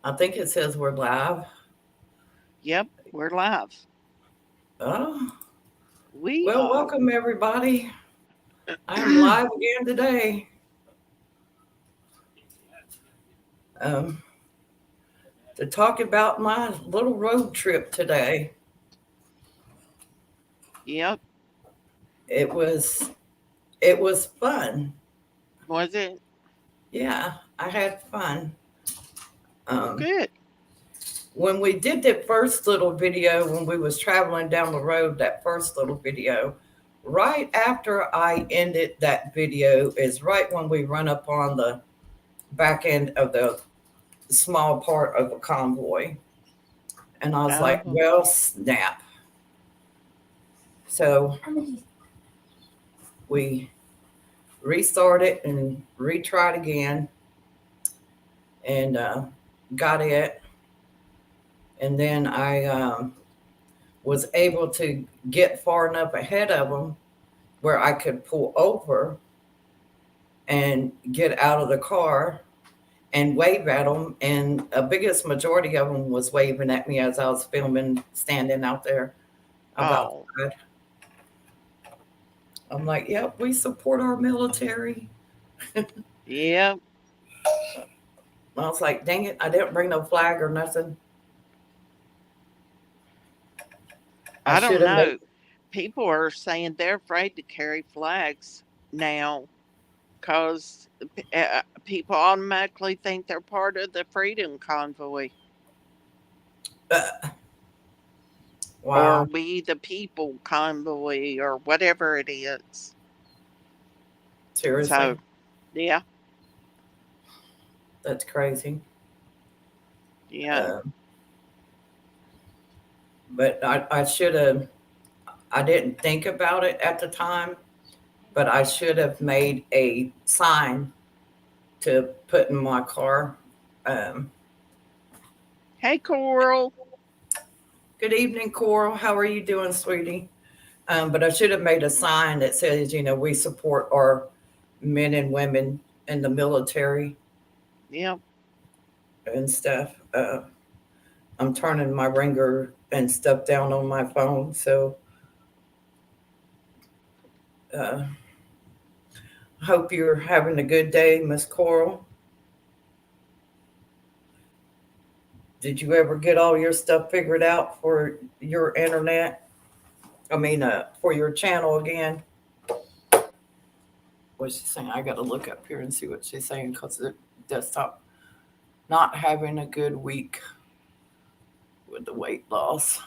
I think it says we're live. Yep, we're live. Oh, We well, are. welcome everybody. I am live again today. Um, to talk about my little road trip today. Yep. It was it was fun. Was it? Yeah, I had fun. Well, Um, good. when we did that first little video, when we was traveling down the road, that first little video, right after I ended that video is right when we run up on the back end of the small part of a convoy. And I was like, Oh, well, snap. So we restarted and retried again and got it. And then I was able to get far enough ahead of them where I could pull over and get out of the car and wave at them. And a biggest majority of them was waving at me as I was filming, standing out there about oh, the side. I'm like, yep, we support our military. yep. I was like, dang it, I didn't bring no flag or nothing. I I should don't have made. know. People are saying they're afraid to carry flags now because people automatically think they're part of the Freedom Convoy Uh, or wow, We the People Convoy or whatever it is. seriously, So, yeah, that's crazy. yeah. Uh, but I should have. I didn't think about it at the time, but I should have made a sign to put in my car. Um, Hey, Coral. Good evening, Coral. How are you doing, sweetie? But I should have made a sign that says, we support our men and women in the military Yep. and stuff. I'm turning my ringer and stuff down on my phone. So uh, hope you're having a good day, Miss Coral. Did you ever get all your stuff figured out for your internet? I mean, for your channel again? What's she saying? I got to look up here and see what she's saying because the desktop not having a good week with the weight loss.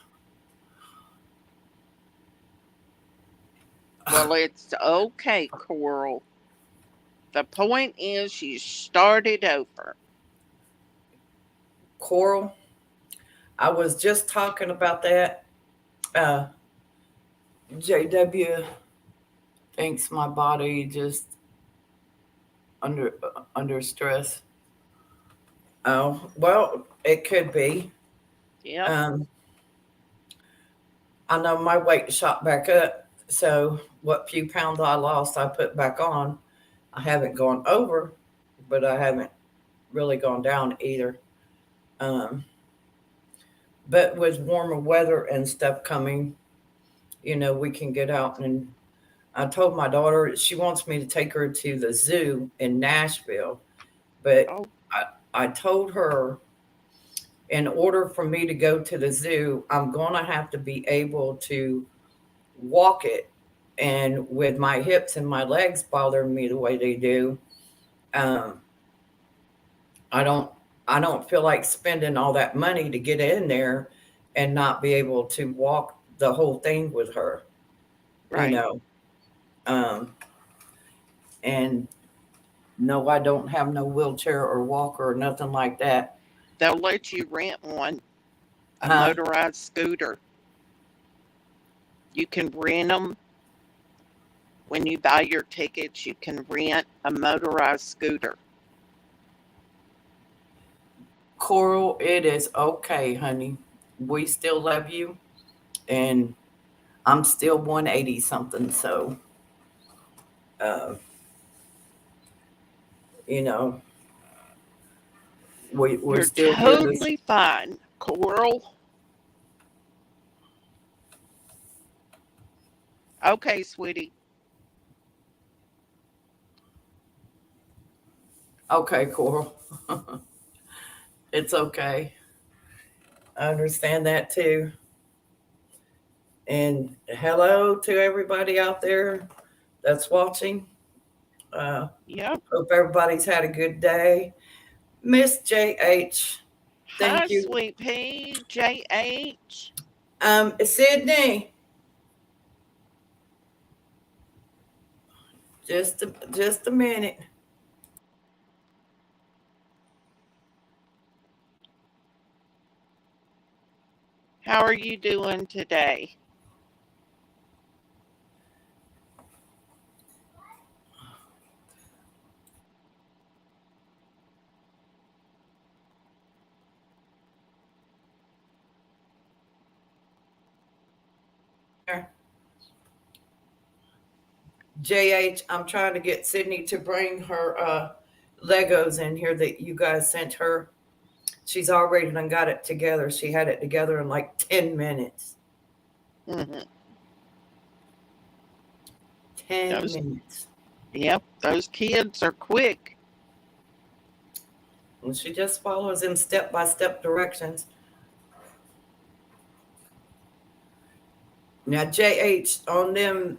Well, it's okay, Coral. The point is you started over. Coral, I was just talking about that. Uh, JW thinks my body just under stress. Oh well, it could be. Yep. Um, I know my weight shot back up, so what few pounds I lost, I put back on. I haven't gone over, but I haven't really gone down either. Um, but with warmer weather and stuff coming, we can get out. And I told my daughter she wants me to take her to the zoo in Nashville, but Oh, I told her in order for me to go to the zoo, I'm going to have to be able to walk it. And with my hips and my legs bothering me the way they do, um, I don't I don't feel like spending all that money to get in there and not be able to walk the whole thing with her, you right. know. Um, and no, I don't have no wheelchair or walker or nothing like that. They'll let you rent one, a Huh? motorized scooter. You can rent them when you buy your tickets. You can rent a motorized scooter. Coral, it is okay, honey. We still love you, and I'm still 180 something. So, uh, you know, We're You're still here this. totally fine, Coral. Okay, sweetie. Okay, Coral. It's okay. I understand that too. And hello to everybody out there that's watching. Uh, Yep. hope everybody's had a good day. Miss JH, Hi, thank you. Sweet Pea, JH. Sydney, just a minute. How are you doing today? JH, I'm trying to get Sydney to bring her Legos in here that you guys sent her. She's already done got it together. She had it together in like 10 minutes. Mm-hmm. 10 Those, minutes. yep, those kids are quick. And she just follows in step-by-step directions. Now, JH, on them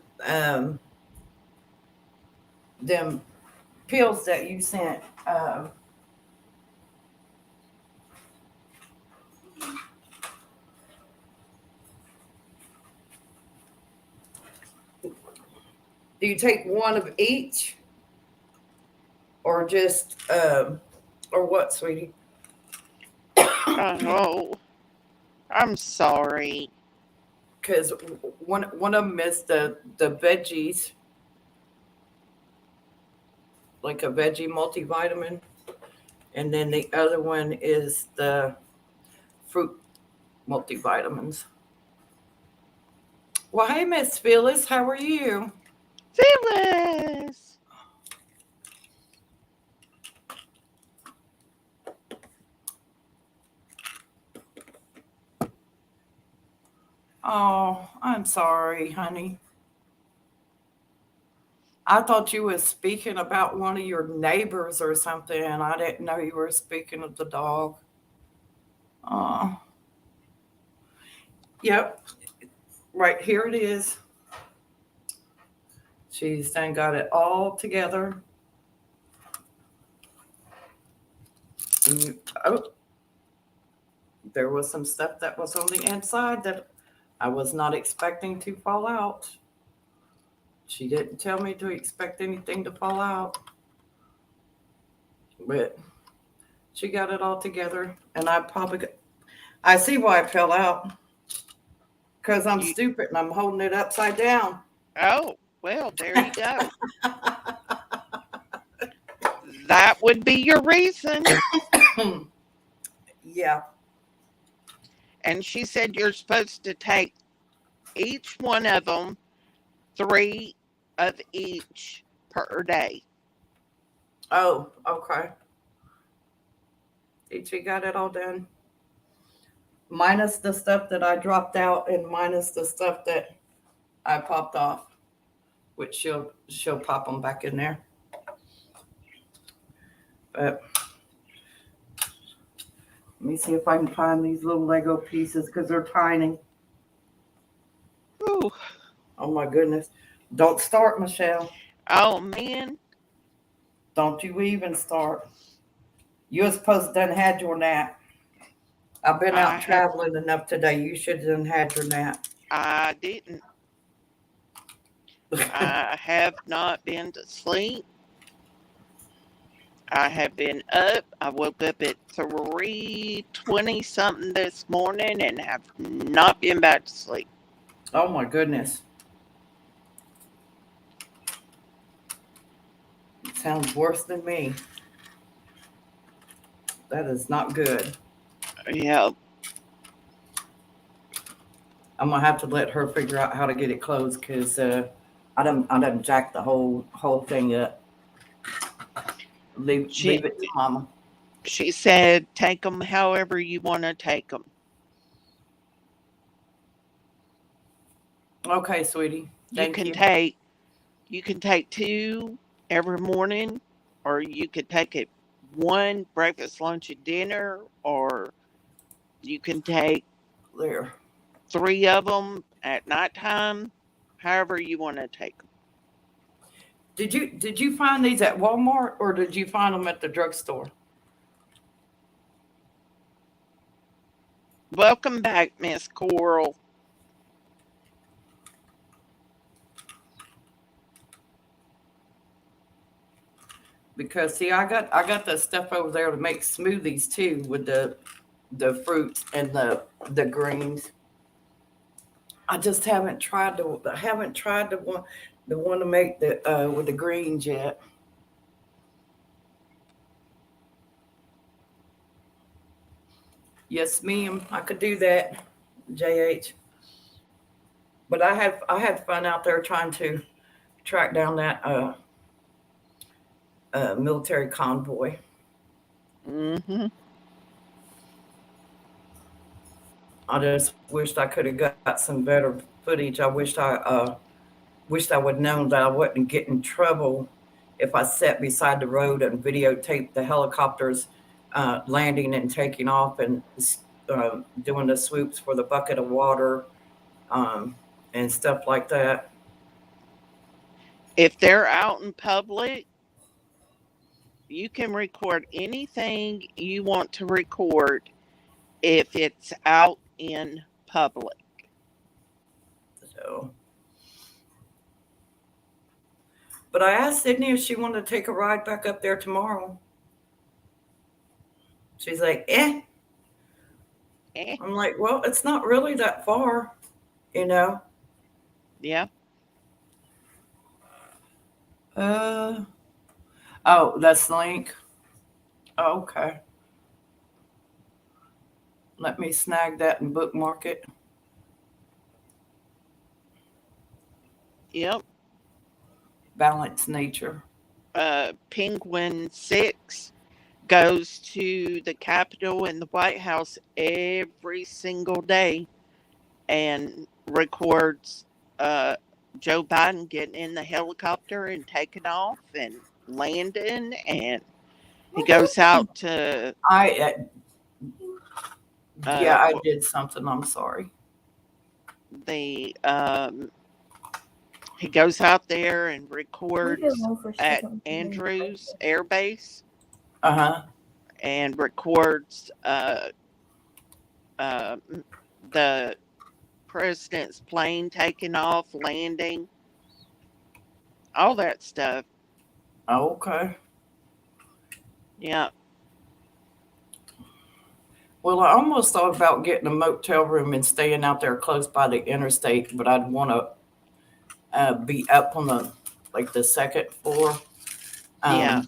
pills that you sent, do you take one of each? Or just, or what, sweetie? Oh, I'm sorry. Because one of them is the veggies, like a veggie multivitamin, and then the other one is the fruit multivitamins. Well, hey, Miss Phyllis, how are you? Phyllis! Oh, I'm sorry, honey. I thought you were speaking about one of your neighbors or something, and I didn't know you were speaking of the dog. Oh, yep, right here it is. She's done got it all together. Oh, there was some stuff that was on the inside that I was not expecting to fall out. She didn't tell me to expect anything to fall out, but she got it all together, and I see why it fell out because I'm You, stupid and I'm holding it upside down. oh, well, there you go. That would be your reason. Yeah. And she said you're supposed to take each one of them 3 of each per day. Oh, okay. She got it all done. Minus the stuff that I dropped out and minus the stuff that I popped off, which she'll pop them back in there. But let me see if I can find these little Lego pieces because they're tiny. Ooh. Oh my goodness. Don't start, Michelle. Oh, man. Don't you even start. You were supposed to done had your nap. I've been I out have, traveling enough today. You should have done had your nap. I didn't. I have not been to sleep. I have been up. I woke up at 3:20 something this morning and have not been back to sleep. Oh my goodness. It sounds worse than me. That is not good. Yeah. I'm gonna have to let her figure out how to get it closed because I done jacked the whole thing up. Leave it to Mama. She said, take them however you want to take them. Okay, sweetie. Thank you. You can take 2 every morning, or you could take it 1 breakfast, lunch, and dinner, or you can take There. 3 of them at nighttime, however you want to take them. Did you find these at Walmart or did you find them at the drugstore? Welcome back, Miss Coral. Because see, I got the stuff over there to make smoothies too with the fruits and the greens. I just haven't tried the one to make the with the greens yet. Yes, ma'am. I could do that, JH. But I had fun out there trying to track down that military convoy. Hmm. I just wished I could have got some better footage. I wished I would known that I wouldn't get in trouble if I sat beside the road and videotaped the helicopters landing and taking off and doing the swoops for the bucket of water um, and stuff like that. If they're out in public, you can record anything you want to record if it's out in public. So, but I asked Sydney if she wanted to take a ride back up there tomorrow. She's like, eh. Eh, I'm like, well, it's not really that far, you know. yeah. Uh, oh, that's the link. Oh, okay. Let me snag that and bookmark it. Yep. Balance nature. Penguin 6 goes to the Capitol and the White House every single day and records Joe Biden getting in the helicopter and taking off and landing. And he goes out to I yeah, uh, I did something. I'm sorry. the he goes out there and records at Andrews Air Base Uh huh. and records the president's plane taking off, landing, all that stuff. Okay. Yeah. Well, I almost thought about getting a motel room and staying out there close by the interstate, but I'd want to be up on the second floor, Yeah.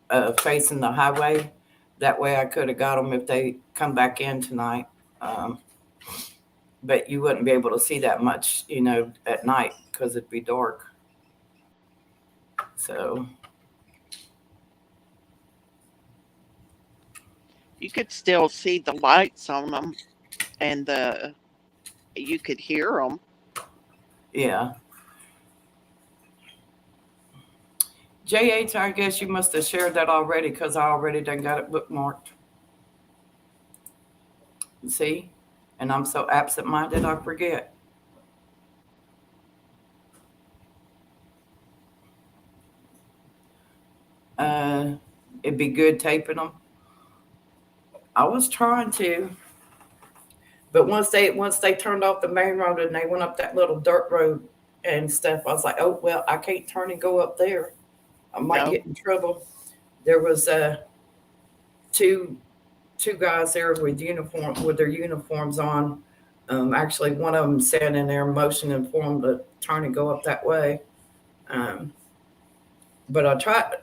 um, facing the highway. That way, I could have got them if they come back in tonight. Um, but you wouldn't be able to see that much, at night because it'd be dark. So, You could still see the lights on them and you could hear them. yeah. JH, I guess you must have shared that already because I already done got it bookmarked. See? And I'm so absent minded, I forget. Uh, it'd be good taping them. I was trying to, but once they turned off the main road and they went up that little dirt road and stuff, I was like, oh well, I can't turn and go up there. I might No. get in trouble. There was two guys there with their uniforms on. Actually, one of them standing there motioning for them to turn and go up that way. Um, but I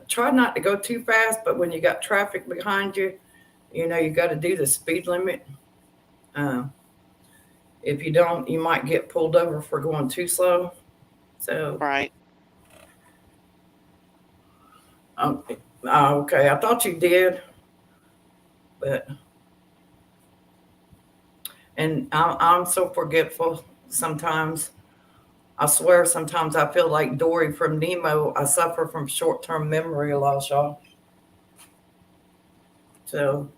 try not to go too fast. But when you got traffic behind you, you got to do the speed limit. Um, if you don't, you might get pulled over for going too slow. So, Right. okay, I thought you did. But and I'm so forgetful sometimes. I swear, sometimes I feel like Dory from Nemo. I suffer from short-term memory loss, y'all. So,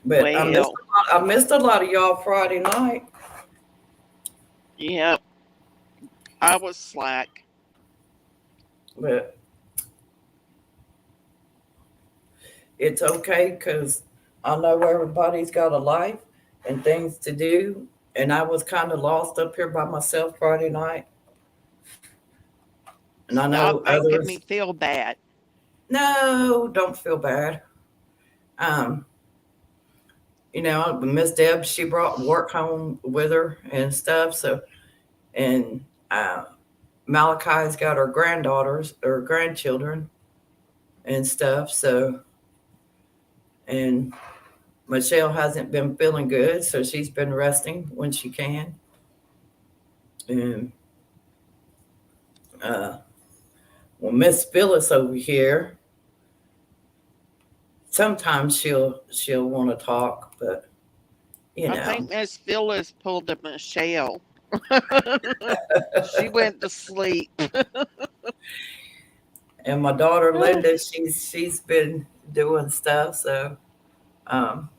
but Well, I missed a lot of y'all Friday night. yeah, I was slack. But it's okay because I know everybody's got a life and things to do. And I was kind of lost up here by myself Friday night. And I Stop know making me others. feel bad. No, don't feel bad. Um, Miss Deb, she brought work home with her and stuff. So, and Malachi's got her granddaughters or grandchildren and stuff. So, and Michelle hasn't been feeling good, so she's been resting when she can. And uh, well, Miss Phyllis over here, sometimes she'll want to talk, but you I know. think Miss Phyllis pulled a Michelle. She went to sleep. And my daughter Linda, she's been doing stuff, so um,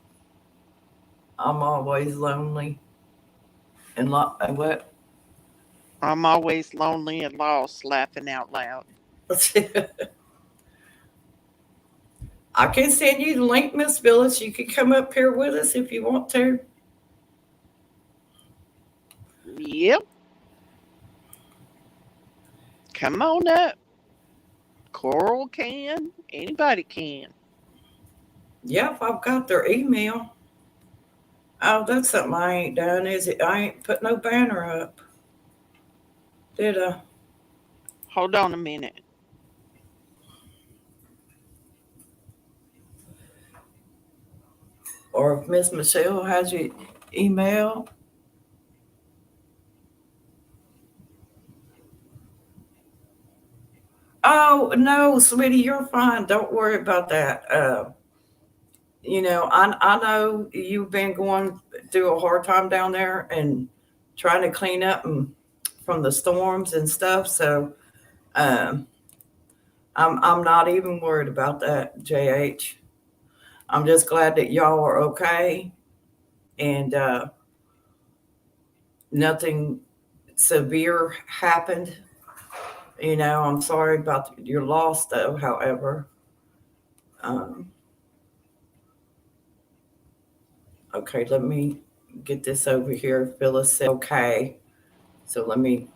I'm always lonely and what. I'm always lonely and lost, laughing out loud. I can send you the link, Miss Phyllis. You can come up here with us if you want to. Yep, come on up. Coral can. Anybody can. Yeah, if I've got their email. Oh, that's something I ain't done, is it? I ain't put no banner up, did I? Hold on a minute. Or if Miss Michelle has your email. Oh no, sweetie, you're fine. Don't worry about that. I know you've been going through a hard time down there and trying to clean up from the storms and stuff. So um, I'm not even worried about that, JH. I'm just glad that y'all are okay and nothing severe happened. I'm sorry about your loss, though. However, um, okay, let me get this over here. Phyllis said okay, so let me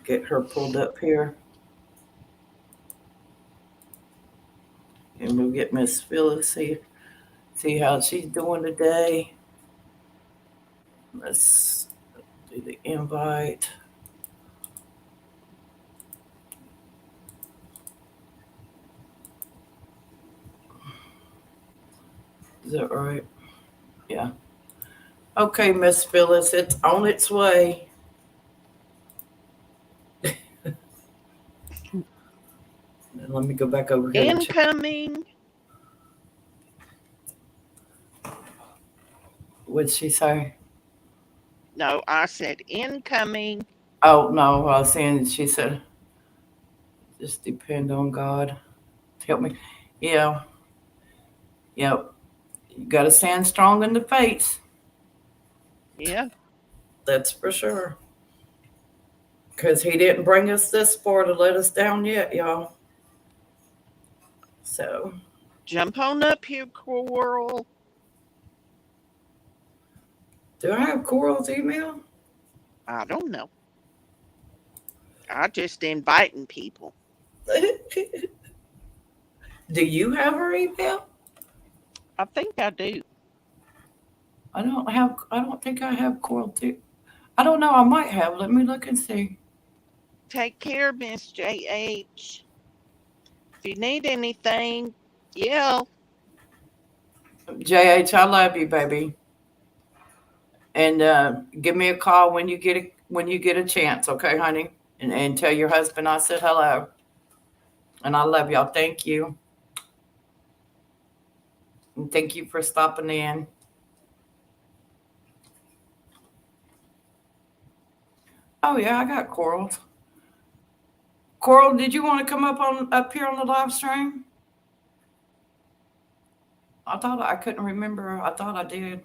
get her pulled up here, and we'll get Miss Phyllis see how she's doing today. Let's do the invite. Is that right? Yeah. Okay, Miss Phyllis, it's on its way. And let me go back over here to check. Incoming. What'd she say? No, I said incoming. Oh no, I was saying she said just depend on God to help me. Yeah, yep. You gotta stand strong in the face. Yeah. That's for sure. Cause he didn't bring us this far to let us down yet, y'all. So Jump on up here, Coral. do I have Coral's email? I don't know. I just inviting people. Do you have her email? I think I do. I don't think I have Coral too. I don't know, I might have. Let me look and see. Take care, Miss JH. If you need anything, yeah. JH, I love you, baby. And give me a call when you get a chance, okay, honey? And tell your husband I said hello. And I love y'all. Thank you. And thank you for stopping in. Oh yeah, I got corals. Coral, did you want to come up here on the live stream? I thought I couldn't remember. I thought I did.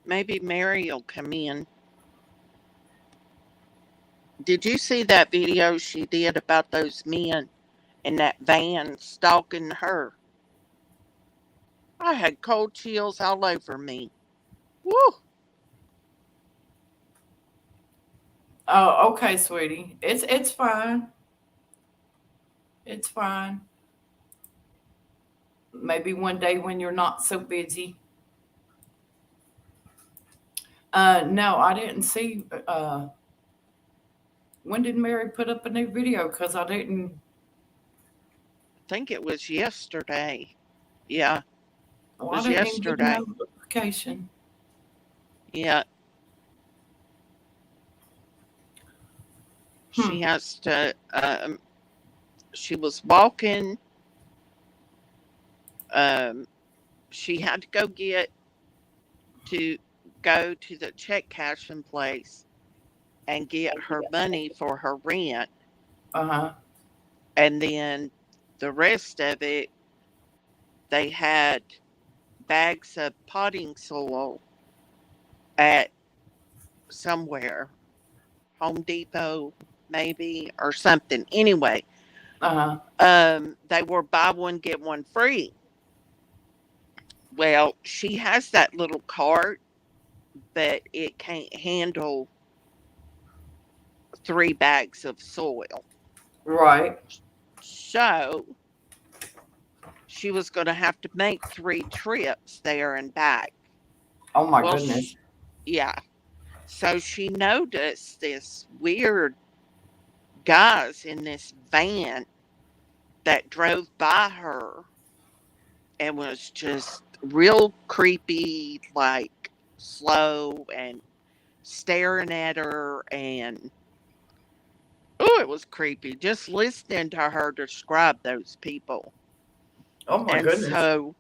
Maybe Mary will come in. Did you see that video she did about those men in that van stalking her? I had cold chills all over me. Woo! Oh, okay, sweetie. It's fine. It's fine. Maybe one day when you're not so busy. No, I didn't see. When did Mary put up a new video? Because I didn't. I think it was yesterday. Yeah, it Well, I was didn't even get a yesterday. notification. Yeah, Hmm. she has to. She was walking. Um, she had to to go to the check cashing place and get her money for her rent, Uh huh. and then the rest of it, they had bags of potting soil at somewhere, Home Depot maybe or something. Anyway, Uh huh. they were buy one get one free. Well, she has that little cart, but it can't handle 3 bags of soil. Right. So she was going to have to make 3 trips there and back. Oh my Well, goodness. yeah. So she noticed this weird guys in this van that drove by her and was just real creepy, like slow and staring at her. And oh, it was creepy just listening to her describe those people. Oh my And goodness. so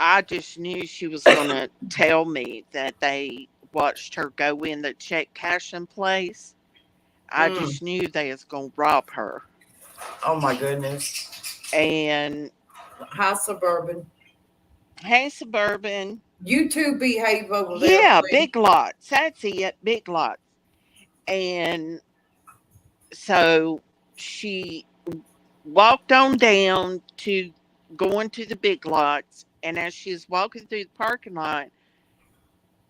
I just knew she was going to tell me that they watched her go in the check cashing place. I Mm. just knew they was going to rob her. Oh my goodness. And Hi, Suburban. hey, Suburban. You two behave over there, Yeah, please. Big Lots. That's it, Big Lots. And so she walked on down to going to the Big Lots. And as she was walking through the parking lot,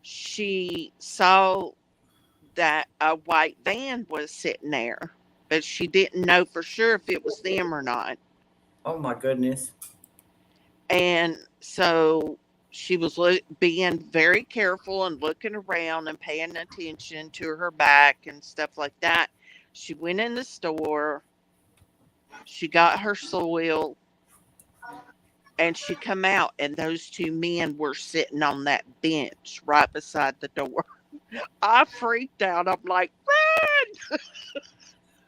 she saw that a white van was sitting there, but she didn't know for sure if it was them or not. Oh my goodness. And so she was being very careful and looking around and paying attention to her back and stuff like that. She went in the store, she got her soil, and she come out, and those 2 men were sitting on that bench right beside the door. I freaked out. I'm like, run!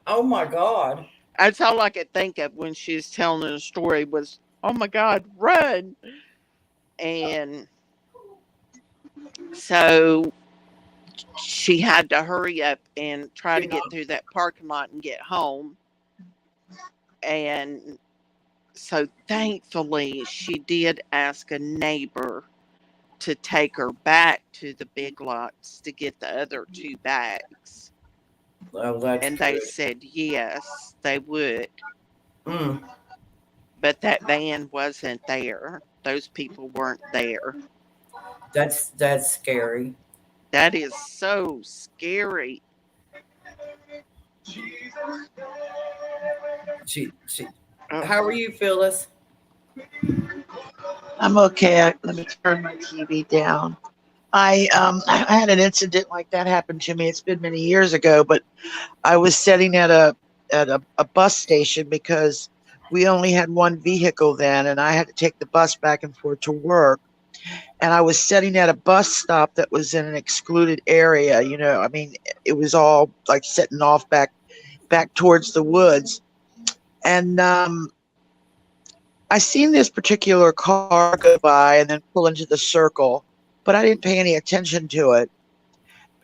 Oh my God. That's all I could think of when she was telling the story was, oh my God, run! And so she had to hurry up and try to You're get not. through that parking lot and get home. And so thankfully, she did ask a neighbor to take her back to the Big Lots to get the other 2 bags. Oh, that's And they good. said yes, they would. Mm. But that van wasn't there. Those people weren't there. That's scary. That is so scary. She. Oh, How are you, Phyllis? I'm okay. Let me turn my TV down. I had an incident like that happen to me. It's been many years ago, but I was sitting at a bus station because we only had one vehicle then, and I had to take the bus back and forth to work. and I was sitting at a bus stop that was in an excluded area. I mean, it was all like sitting off back towards the woods, and I seen this particular car go by and then pull into the circle, but I didn't pay any attention to it.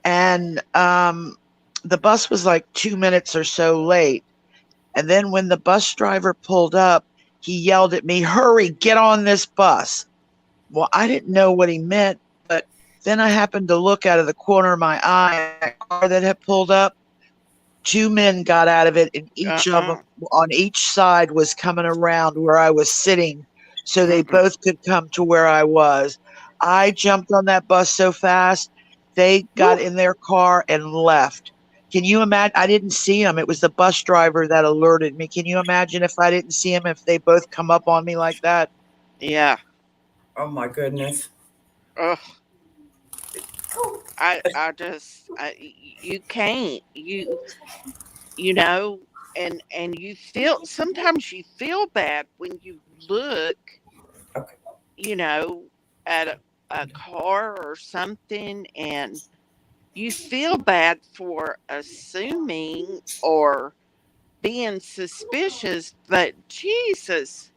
And the bus was like 2 minutes or so late. And then when the bus driver pulled up, he yelled at me, "Hurry, get on this bus." Well, I didn't know what he meant, but then I happened to look out of the corner of my eye at that car that had pulled up. Two men got out of it, and each of them on each side was coming around where I was sitting, so they both could come to where I was. I jumped on that bus so fast, they got in their car and left. Can you imagine? I didn't see him. It was the bus driver that alerted me. Can you imagine if I didn't see him, if they both come up on me like that? Yeah. Oh my goodness. Ugh. You can't, you know, and you feel, sometimes you feel bad when you look, Okay. At a car or something, and you feel bad for assuming or being suspicious, but Jesus,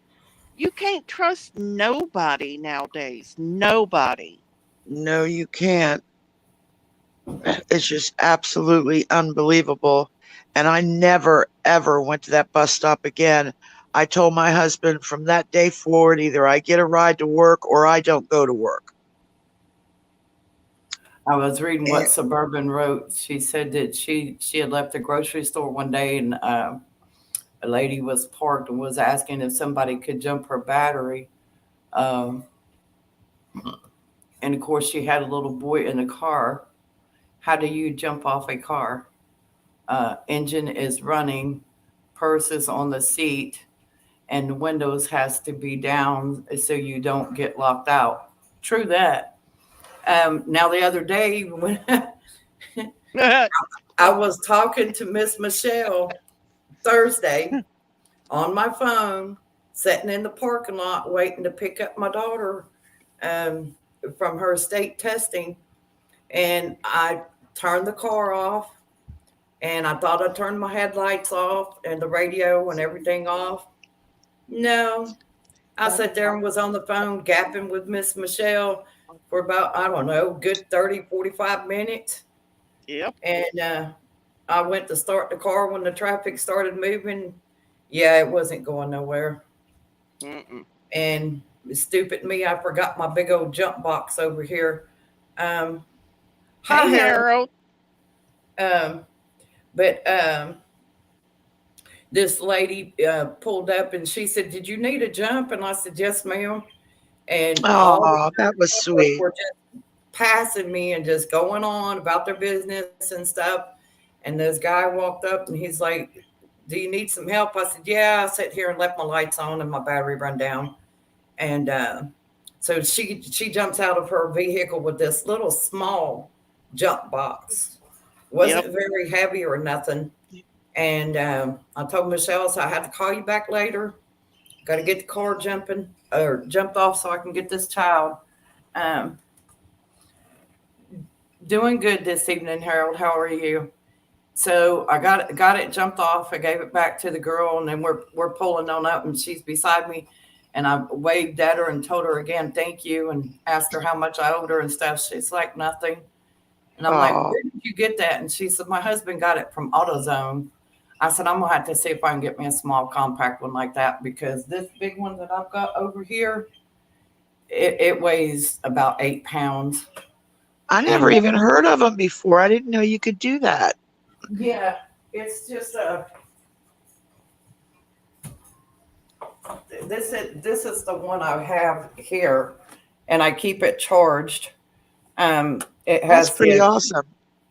you can't trust nobody nowadays. Nobody. No, you can't. It's just absolutely unbelievable. And I never, ever went to that bus stop again. I told my husband from that day forward, either I get a ride to work or I don't go to work. I was reading what Suburban wrote. She said that she had left the grocery store one day, and a lady was parked and was asking if somebody could jump her battery. Um, and of course, she had a little boy in the car. How do you jump off a car? Engine is running, purse is on the seat, and the windows has to be down so you don't get locked out. True that. Now the other day when I was talking to Miss Michelle Thursday on my phone, sitting in the parking lot waiting to pick up my daughter from her state testing, and I turned the car off, and I thought I turned my headlights off and the radio and everything off. No, I sat there and was on the phone gapping with Miss Michelle for about, I don't know, good 30, 45 minutes. Yep. And I went to start the car when the traffic started moving. Yeah, it wasn't going nowhere. Mm-mm. And stupid me, I forgot my big old jump box over here. Hi, Hey, Harold. Harold. But this lady pulled up and she said, "Did you need a jump?" And I said, "Yes, ma'am." And all Oh, that was the sweet. were just passing me and just going on about their business and stuff. And this guy walked up and he's like, "Do you need some help?" I said, "Yeah, I sat here and left my lights on and my battery run down." And so she jumps out of her vehicle with this little small jump box. Wasn't Yep. very heavy or nothing. And I told Michelle, so I had to call you back later. Got to get the car jumping or jumped off so I can get this child. Um, doing good this evening, Harold. How are you? So I got it jumped off. I gave it back to the girl, and then we're pulling on up, and she's beside me. And I waved at her and told her again, thank you, and asked her how much I owed her and stuff. She's like, nothing. And I'm like, Oh, where did you get that? And she said, my husband got it from AutoZone. I said, I'm gonna have to see if I can get me a small compact one like that, because this big one that I've got over here, it weighs about 8 pounds. I never And even heard of them before. I didn't know you could do that. yeah, it's just this is the one I have here, and I keep it charged. It That's has pretty the awesome.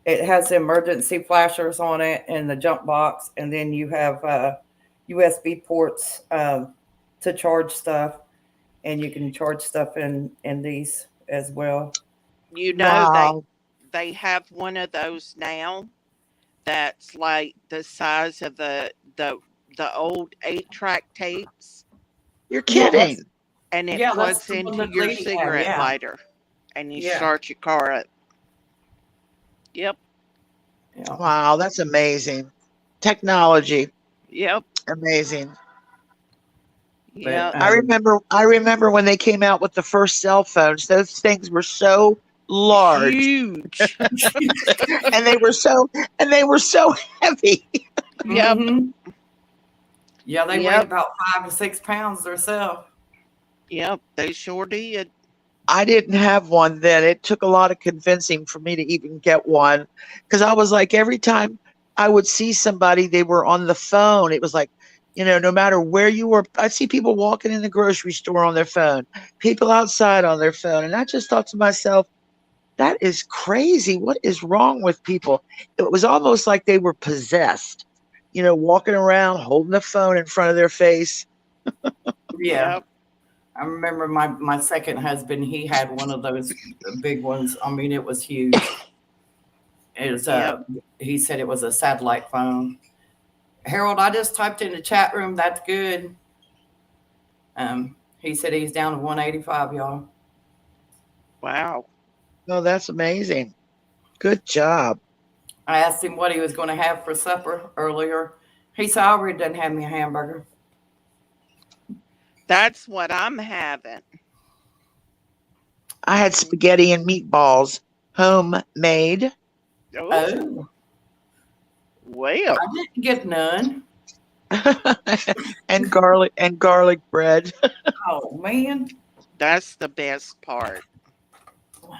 it has the emergency flashers on it and the jump box, and then you have USB ports to charge stuff, and you can charge stuff in these as well. You know, Wow. they have one of those now that's like the size of the old 8-track tapes. You're Yes. kidding. and it Yeah, that's plugs the one into that your lady had. cigarette Yeah. lighter, and you Yeah. start your car up. Yep, Yeah. Wow, that's amazing. Technology, yep, amazing. yep. But I remember when they came out with the first cell phones. Those things were so large Huge. and they were so heavy. Yep, hmm yeah, they weighed yep, about 5 to 6 pounds themselves. yep. They sure did. I didn't have one then. It took a lot of convincing for me to even get one because I was like, every time I would see somebody, they were on the phone. It was like, no matter where you were, I'd see people walking in the grocery store on their phone, people outside on their phone. And I just thought to myself, that is crazy. What is wrong with people? It was almost like they were possessed, walking around holding the phone in front of their face. Yeah. Yep, I remember my second husband, he had one of those big ones. I mean, it was huge. It was yep. he said it was a satellite phone. Harold, I just typed in the chat room. That's good. He said he's down to 185, y'all. Wow. Oh, that's amazing. Good job. I asked him what he was going to have for supper earlier. He said, I already done had me a hamburger. That's what I'm having. I had spaghetti and meatballs, homemade. Oh, Oh, well. I didn't get none. and garlic bread. Oh, man. That's the best part.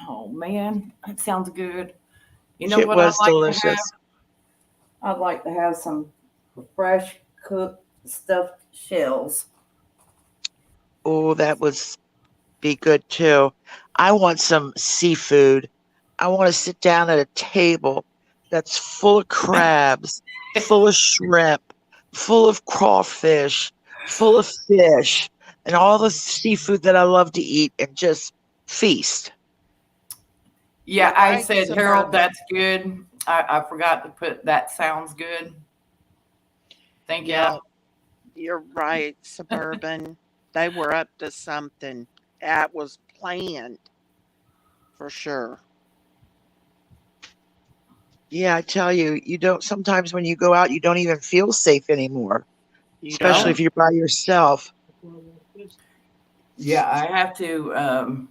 Oh, man. That sounds good. You know It what I'd was like to have? delicious. I'd like to have some fresh cooked stuffed shells. Oh, that would be good too. I want some seafood. I want to sit down at a table that's full of crabs, full of shrimp, full of crawfish, full of fish, and all the seafood that I love to eat and just feast. Yeah, You're I right, said, Harold, Suburban. that's good. I forgot to put that sounds good. Thank you. Yep, you're right, Suburban. They were up to something. That was planned for sure. Yeah, I tell you, you don't sometimes when you go out, you don't even feel safe anymore, You especially don't? if you're by yourself. Yeah, I have to.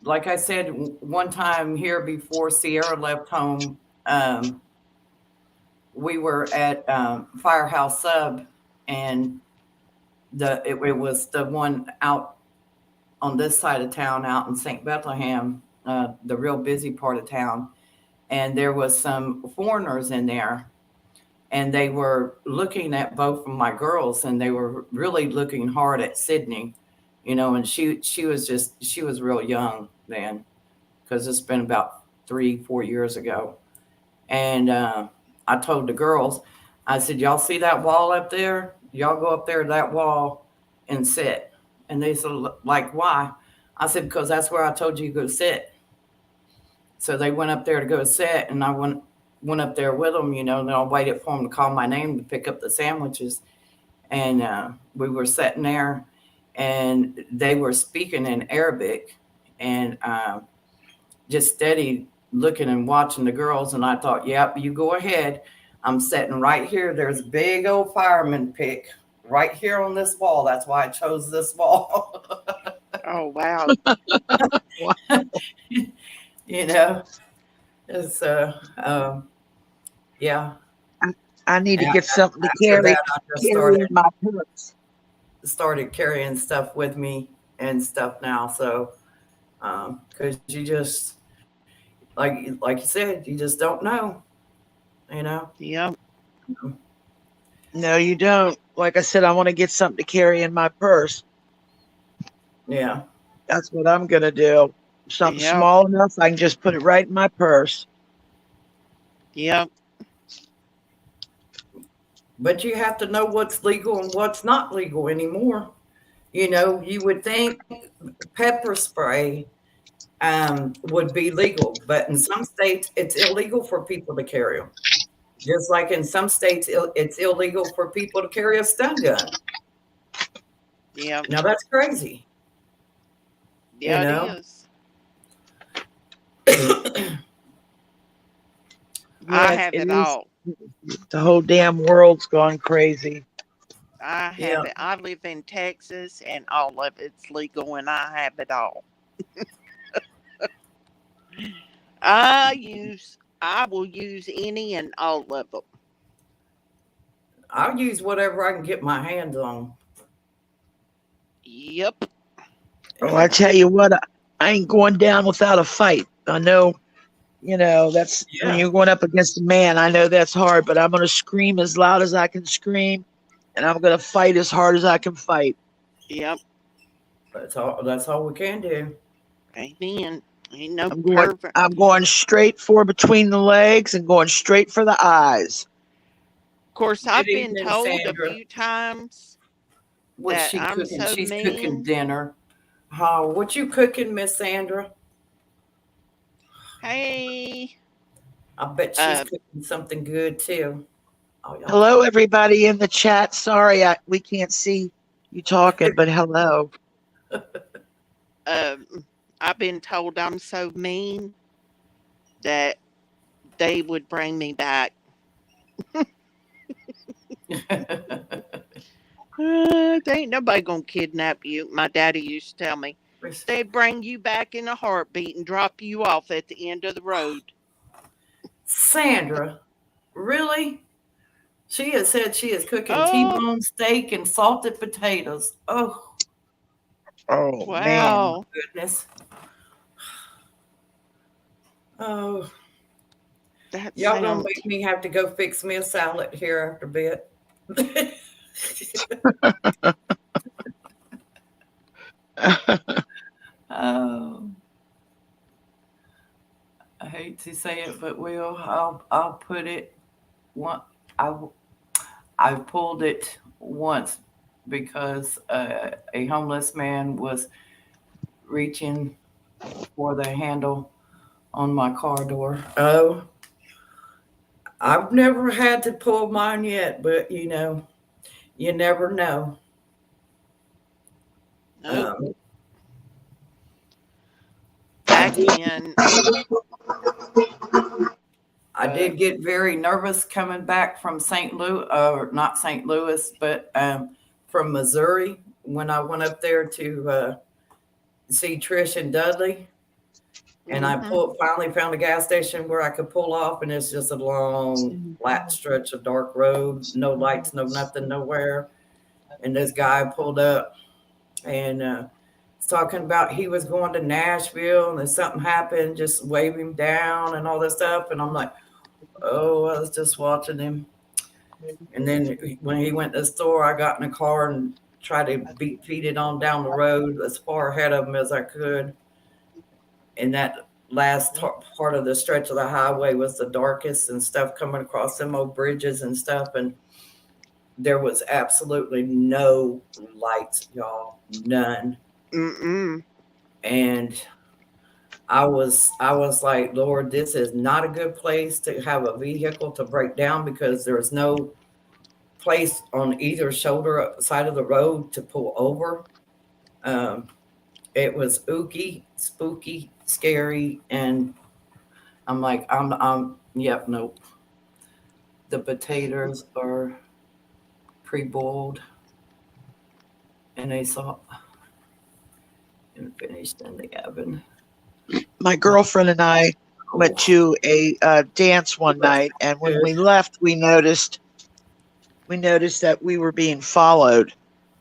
Like I said one time here before Sierra left home, we were at Firehouse Sub, and it was the one out on this side of town, out in St. Bethlehem, the real busy part of town, and there was some foreigners in there, and they were looking at both of my girls, and they were really looking hard at Sydney, and she was real young then, because it's been about 3 4 years ago. And I told the girls, I said, y'all see that wall up there? Y'all go up there to that wall and sit. And they said, like, why? I said, because that's where I told you to go sit. So they went up there to go sit, and I went up there with them, and I waited for them to call my name to pick up the sandwiches. And we were sitting there, and they were speaking in Arabic, and just steady looking and watching the girls. And I thought, yep, you go ahead. I'm sitting right here. There's a big old fireman pick right here on this wall. That's why I chose this wall. Oh, wow. Wow. you know, it's yeah. I need to A- get something to After that, I just carry in my purse. started carrying stuff with me and stuff now. So, because you just like you said, you just don't know, you know. Yep. No, you don't. Like I said, I want to get something to carry in my purse. Yeah. That's what I'm gonna do. Something Yep. small enough I can just put it right in my purse. Yep. But you have to know what's legal and what's not legal anymore. You would think pepper spray would be legal, but in some states it's illegal for people to carry them. Just like in some states it's illegal for people to carry a stun gun. Yeah, Now that's crazy, you yeah, it know. is. I Yes, have it it is. all. The whole damn world's gone crazy. I have Yeah, it. I live in Texas, and all of it's legal, and I have it all. I will use any and all of them. I'll use whatever I can get my hands on. Yep. Well, I And tell you what, I ain't going down without a fight. I know, that's when yeah, you're going up against a man. I know that's hard, but I'm going to scream as loud as I can scream, and I'm going to fight as hard as I can fight. Yep. that's all we can do. Amen. Ain't no I'm going, perfect. I'm going straight for between the legs and going straight for the eyes. Of course, Good I've been evening, told a Sandra. few times What's that she I'm cooking? so She's cooking mean. dinner. How? What you cooking, Miss Sandra? Hey, I bet she's uh, cooking something good too. Oh, y'all Hello, can't. everybody in the chat. Sorry, we can't see you talking, but hello. um, I've been told I'm so mean that they would bring me back. There ain't nobody gonna kidnap you. My daddy used to tell me they'd bring you back in a heartbeat and drop you off at the end of the road. Sandra, really? She has said she is cooking Oh, T-bone steak and salted potatoes. Oh, Oh man, wow. goodness. Oh, That y'all gonna sounds make me have to go fix me a salad here after a bit. Oh, I hate to say it, but I'll put it one. I I pulled it once because a homeless man was reaching for the handle on my car door. Oh, I've never had to pull mine yet, but you never know. nope. Um, I Back did in I uh did get very nervous coming back from St. Louis, or not St. Louis, but from Missouri when I went up there to see Trish and Dudley. And I mhm. finally found a gas station where I could pull off, and it's just a long, flat stretch of dark road, no lights, no nothing, nowhere. And this guy pulled up and was talking about he was going to Nashville, and then something happened, just wave him down and all this stuff. And I'm like, oh, I was just watching him. And then when he went to the store, I got in the car and tried to feed it on down the road as far ahead of him as I could. And that last part of the stretch of the highway was the darkest and stuff coming across them old bridges and stuff. And there was absolutely no lights, y'all, none. Mm-mm. And I was like, Lord, this is not a good place to have a vehicle to break down because there's no place on either shoulder side of the road to pull over. Um, it was ooky, spooky, scary, and I'm like, yep, nope. The potatoes are pre-boiled, and they saw and finished in the oven. my girlfriend and I went Oh, to a dance one that's night, and when good. we left, we noticed that we were being followed.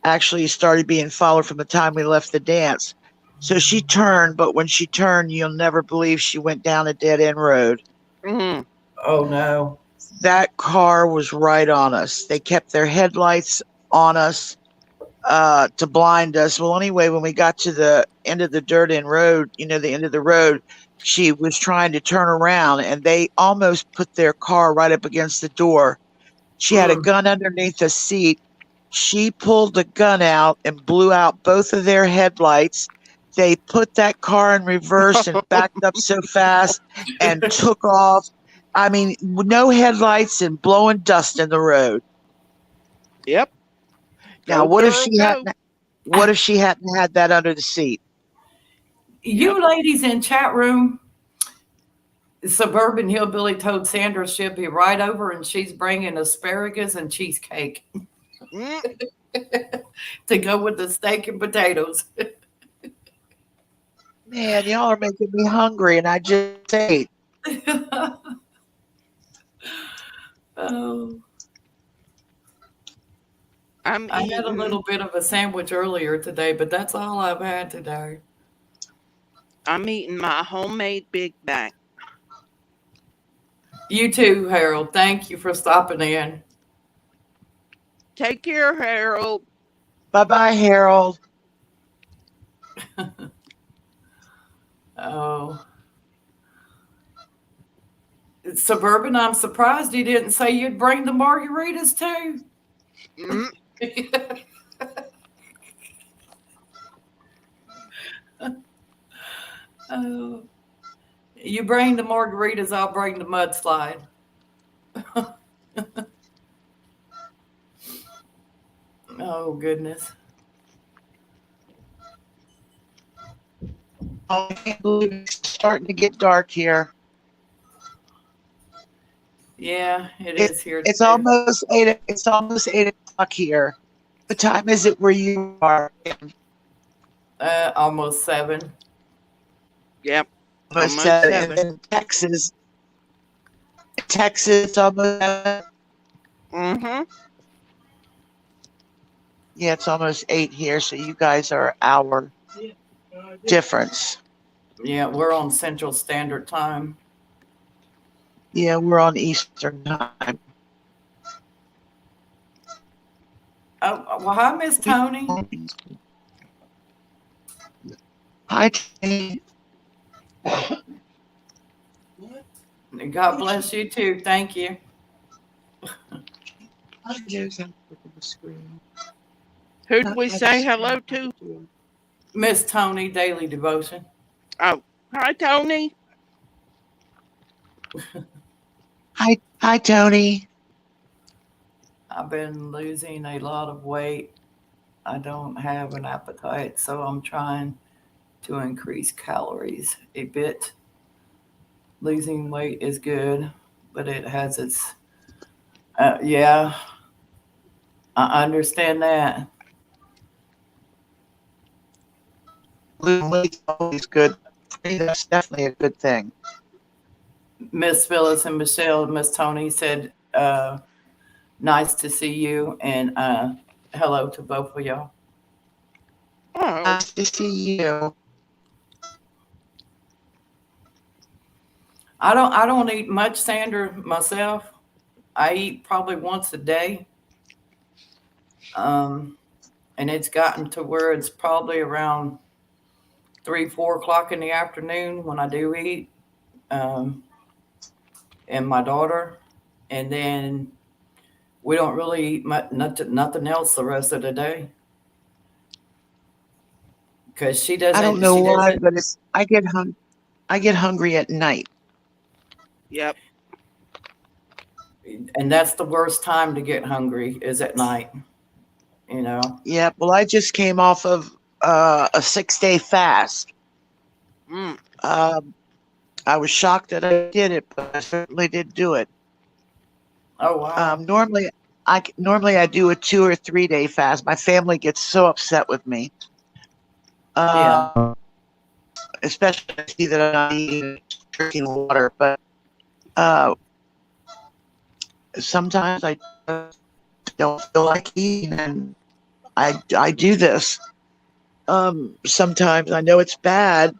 Actually, started being followed from the time we left the dance. So she turned, but when she turned, you'll never believe she went down a dead end road. Mm. Oh no. That car was right on us. They kept their headlights on us to blind us. Well, anyway, when we got to the end of the dirt end road, the end of the road, she was trying to turn around and they almost put their car right up against the door. She had a Mm. gun underneath the seat. She pulled the gun out and blew out both of their headlights. They put that car in reverse and backed up so fast and took off. I mean, no headlights and blowing dust in the road. Yep. Now, Go what if girl, she go. hadn't? What if she hadn't had that under the seat? You ladies in chat room, Suburban Hillbilly Toad Sanders should be right over, and she's bringing asparagus and cheesecake Mm, to go with the steak and potatoes. Man, y'all are making me hungry, and I just ate. Oh, I'm I had a eating. little bit of a sandwich earlier today, but that's all I've had today. I'm eating my homemade Big Mac. You too, Harold. Thank you for stopping in. Take care, Harold. Bye bye, Harold. Oh, Suburban, I'm surprised you didn't say you'd bring the margaritas too. Mm, Oh, you bring the margaritas, I'll bring the mudslide. Oh, goodness. Oh, I can't believe it's starting to get dark here. Yeah, it It, is here it's too. almost 8. It's almost 8 o'clock here. What time is it where you are? Almost 7. yep. Almost Almost 7. 7. And in Texas, almost 7. Mm-hmm. Yeah, it's almost 8 here. So you guys are an hour difference. Yeah, we're on Central Standard Time. Yeah, we're on Eastern time. Oh, well, hi, Miss Tony. Hi, Tony. God bless you too. Thank you. Who'd we say hello to? Miss Tony, Daily Devotion. Oh, hi, Tony. Hi, Tony. I've been losing a lot of weight. I don't have an appetite, so I'm trying to increase calories a bit. Losing weight is good, but it has its, yeah, I understand that. Losing weight's always good. For me, that's definitely a good thing. Miss Phyllis and Michelle, Miss Tony said, nice to see you, and hello to both of y'all. Oh, Nice to see you. I don't eat much, Sandra, myself. I eat probably once a day. And it's gotten to where it's probably around 3, 4 o'clock in the afternoon when I do eat. Um, and my daughter, and then we don't really eat much, nothing else the rest of the day because she I don't doesn't. know She why, doesn't, but I get hungry at night. yep. and that's the worst time to get hungry is at night. You know. Yeah, well, I just came off of a 6-day fast. Mm, I was shocked that I did it, but I certainly did do it. Oh wow. Normally I do a 2 or 3-day fast. My family gets so upset with me. Yeah. Especially if I see that I'm not eating, drinking water. But sometimes I don't feel like eating, and I do this. Sometimes I know it's bad.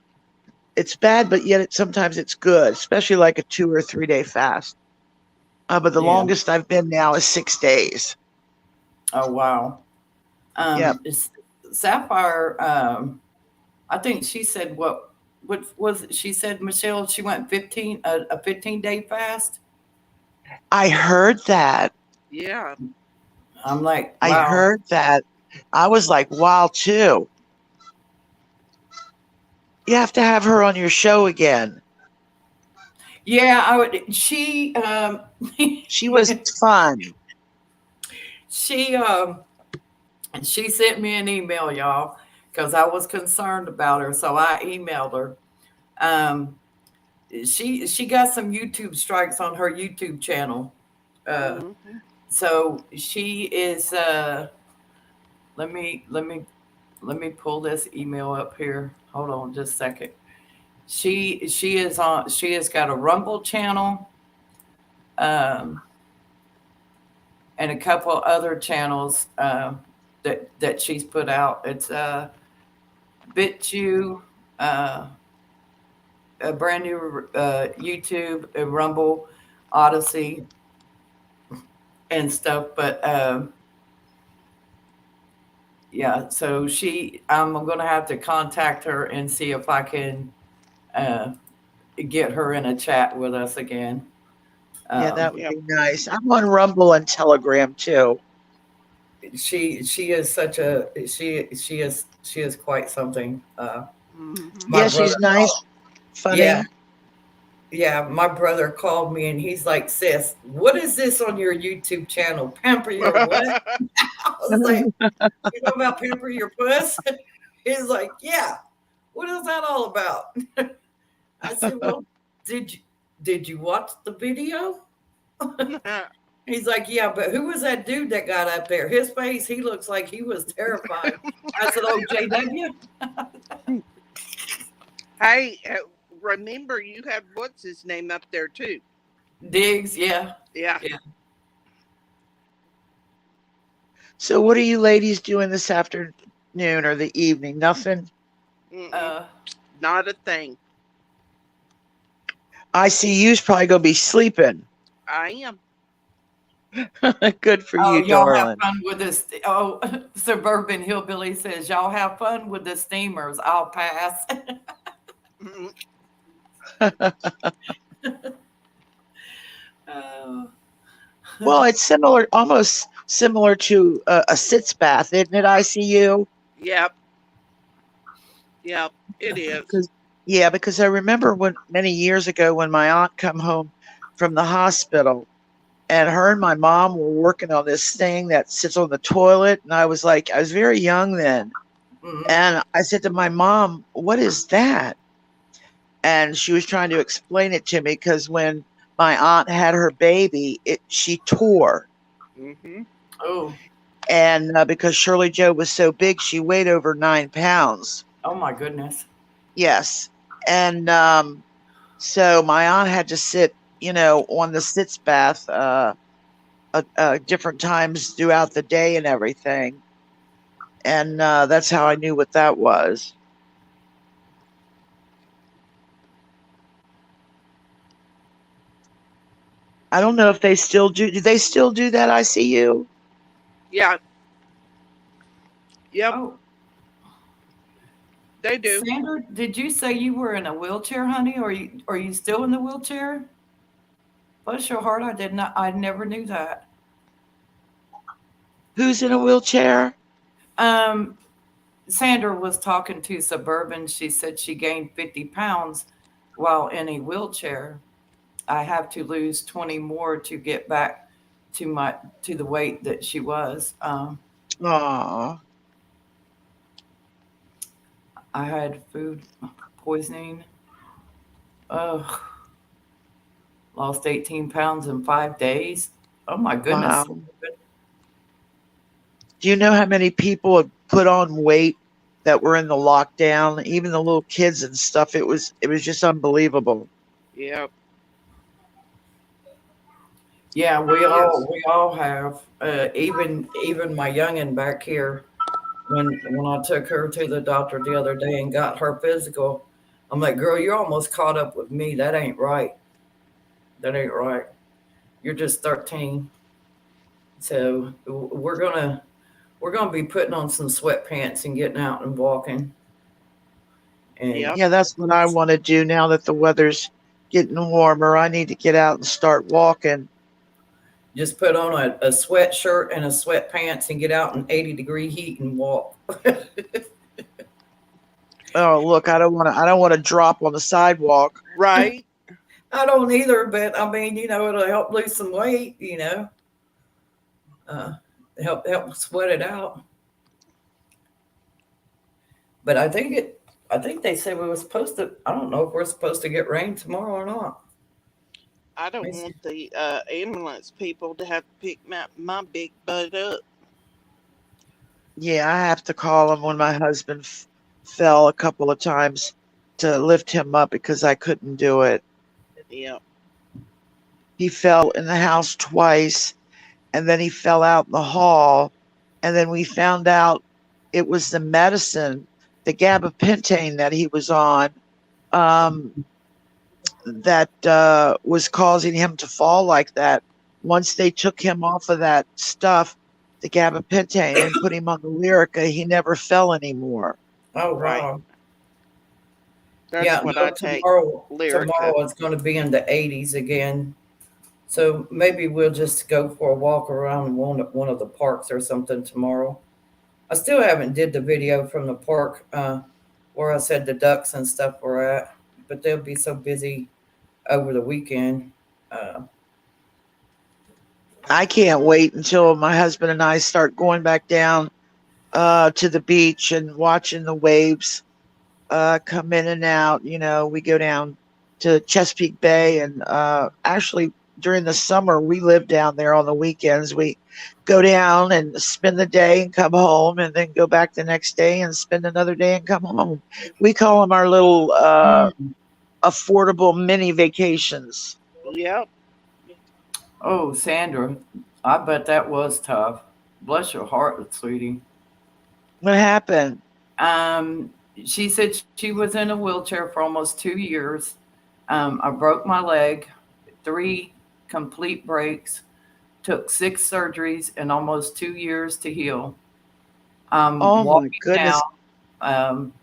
It's bad, but yet sometimes it's good, especially like a 2 or 3-day fast. But the Yeah. longest I've been now is 6 days. Oh wow. Yep. Sapphire. I think she said what was it? She said, Michelle, she went 15-day fast. I heard that. yeah. I'm like, I wow. heard that. I was like, wow, too. You have to have her on your show again. Yeah, I would. She She was fun. she And she sent me an email, y'all, because I was concerned about her. So I emailed her. Um, she got some YouTube strikes on her YouTube channel. Uh, Hmm. so she is. Let me let me let me pull this email up here. Hold on, just a second. She is on. She has got a Rumble channel. Um, and a couple other channels that she's put out. It's BitChute, uh, a brand new YouTube, Rumble, Odyssey, and stuff. But yeah, so I'm going to have to contact her and see if I can uh, get her in a chat with us again. Yeah, that Um, would Yep. be nice. I'm on Rumble and Telegram too. she is such a she is quite something. Hmm. My Yeah, brother she's nice, called. Yeah, funny. yeah, my brother called me and he's like, "Sis, what is this on your YouTube channel? Pamper your what?" I was like, "You know about pamper your puss?" He's like, "Yeah. What is that all about?" I said, "Well, did you did you watch the video?" He's like, "Yeah, but who was that dude that got up there? His face, he looks like he was terrified." I said, "Oh, JW." Hey, remember you have what's his name up there too? Diggs, yeah, Yeah. yeah. So, what are you ladies doing this afternoon or the evening? Nothing. Mm-mm. Uh, Not a thing. ICU's probably gonna be sleeping. I am. Good for Oh, you, y'all have darling. fun with this. Oh, Suburban Hillbilly says, y'all have fun with the steamers. I'll pass. Mm-mm. Oh. Well, it's similar, almost similar to a sitz bath, isn't it? ICU. Yep. Yep. It is. Because yeah, because I remember when many years ago when my aunt come home from the hospital and her and my mom were working on this thing that sits on the toilet, and I was like, I was very young then, Mhm. and I said to my mom, "What is that?" And she was trying to explain it to me because when my aunt had her baby, she tore, Hmm. Oh, and because Shirley Joe was so big, she weighed over 9 pounds. oh my goodness. Yes, and so my aunt had to sit, on the sitz bath different times throughout the day and everything, and that's how I knew what that was. I don't know if they still do. Do they still do that? ICU? Yeah. Yep. Oh, They do. Sandra, did you say you were in a wheelchair, honey? Or are you still in the wheelchair? Bless your heart, I did not. I never knew that. Who's in a wheelchair? Um, Sandra was talking to Suburban. She said she gained 50 pounds while in a wheelchair. I have to lose 20 more to get back to the weight that she was. Aw, I had food poisoning. Ugh, lost 18 pounds in 5 days. Oh my goodness. wow. Do you know how many people have put on weight that were in the lockdown? Even the little kids and stuff. It was just unbelievable. Yep. Yeah, we It all is. we all have. Even my youngin back here. When I took her to the doctor the other day and got her physical, I'm like, girl, you're almost caught up with me. That ain't right. That ain't right. You're just 13. So we're gonna be putting on some sweatpants and getting out and walking and Yep. Yeah, that's what I want to do now that the weather's getting warmer. I need to get out and start walking. just put on a sweatshirt and a sweatpants and get out in 80-degree heat and walk. Oh, look, I don't want to drop on the sidewalk. Right. I don't either, but I mean, it'll help lose some weight, uh, help sweat it out. But I think they said we were supposed to. I don't know if we're supposed to get rain tomorrow or not. I Let don't me see. want the ambulance people to have to pick my big butt up. Yeah, I have to call him when my husband fell a couple of times to lift him up because I couldn't do it. Yeah. He fell in the house twice, and then he fell out in the hall, and then we found out it was the medicine, the gabapentin that he was on, um, that was causing him to fall like that. Once they took him off of that stuff, the gabapentin, and put him on the Lyrica, he never fell anymore. Oh Right. wow. That's Yeah, what I no, take. Lyrica. tomorrow it's going to be in the 80s again. So maybe we'll just go for a walk around one of the parks or something tomorrow. I still haven't did the video from the park where I said the ducks and stuff were at, but they'll be so busy over the weekend. Uh, I can't wait until my husband and I start going back down to the beach and watching the waves come in and out. You know, we go down to Chesapeake Bay, and actually during the summer we live down there. On the weekends we go down and spend the day and come home, and then go back the next day and spend another day and come home. We call them our little mm. affordable mini vacations. Yep. Oh, Sandra, I bet that was tough. Bless your heart, sweetie. What happened? Um, she said she was in a wheelchair for almost 2 years. I broke my leg, three complete breaks, took six surgeries, and almost 2 years to heal. I'm Oh my walking now. goodness. Um,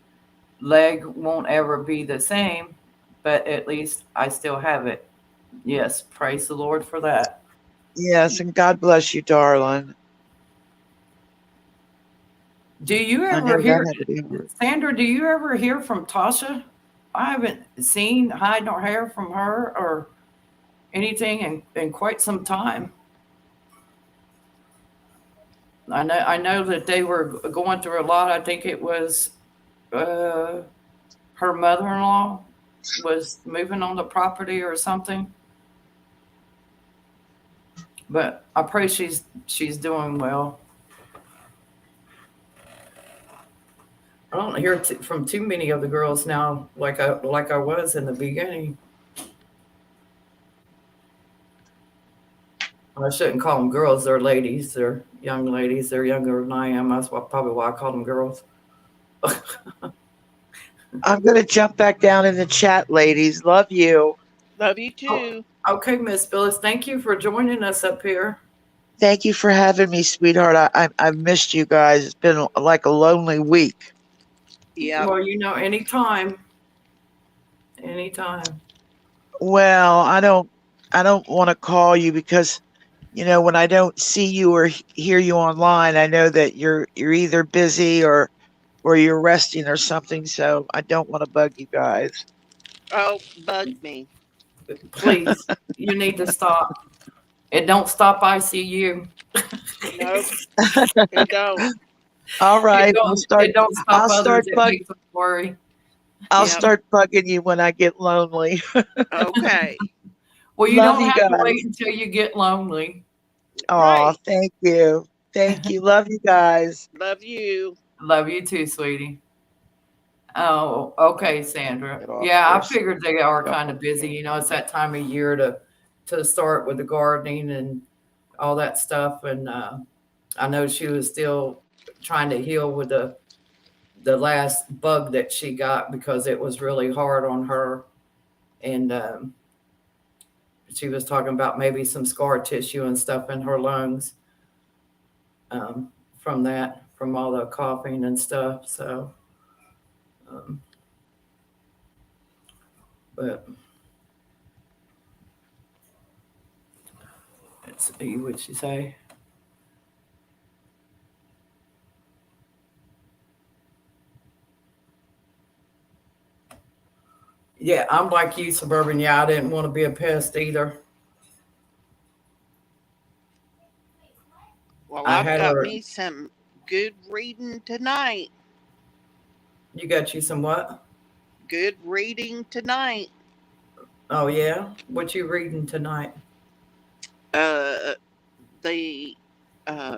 leg won't ever be the same, but at least I still have it. Yes, praise the Lord for that. Yes, and God bless you, darling. Do you I ever know that hear, had to be hard. Sandra? Do you ever hear from Tasha? I haven't seen hide nor hair from her or anything in quite some time. I know that they were going through a lot. I think it was uh, her mother-in-law was moving on the property or something. But I pray she's doing well. I don't hear from too many of the girls now like I was in the beginning. I shouldn't call them girls. They're ladies. They're young ladies. They're younger than I am. Probably why I call them girls. I'm going to jump back down in the chat, ladies. Love you. Love you Oh, too. okay, Miss Phyllis. Thank you for joining us up here. Thank you for having me, sweetheart. I've missed you guys. It's been like a lonely week. Yep. Well, anytime, anytime. Well, I don't want to call you because when I don't see you or hear you online, I know that you're either busy or you're resting or something. So I don't want to bug you guys. Oh, bug me. Please, you need to stop. It don't stop ICU. Nope. It don't. All It right, don't. It don't stop I'll others. start It bug makes them worry. I'll Yep. start bugging you when I get lonely. Okay. Well, you Love don't you have to wait guys. until you get lonely. Oh, Right. thank you. Thank you. Love you guys. Love you. Love you too, sweetie. Oh, okay, Sandra. Get off Yeah, there. I figured they are kind of busy. It's that time of year to start with the gardening and all that stuff. And I know she was still trying to heal with the last bug that she got because it was really hard on her. And she was talking about maybe some scar tissue and stuff in her lungs from that, from all the coughing and stuff. So, um, but let's see what she say. Yeah, I'm like you, Suburban. Yeah, I didn't want to be a pest either. Well, I I've had got her. me some good reading tonight. You got you some what? Good reading tonight. Oh yeah. What you reading tonight? Uh, the uh,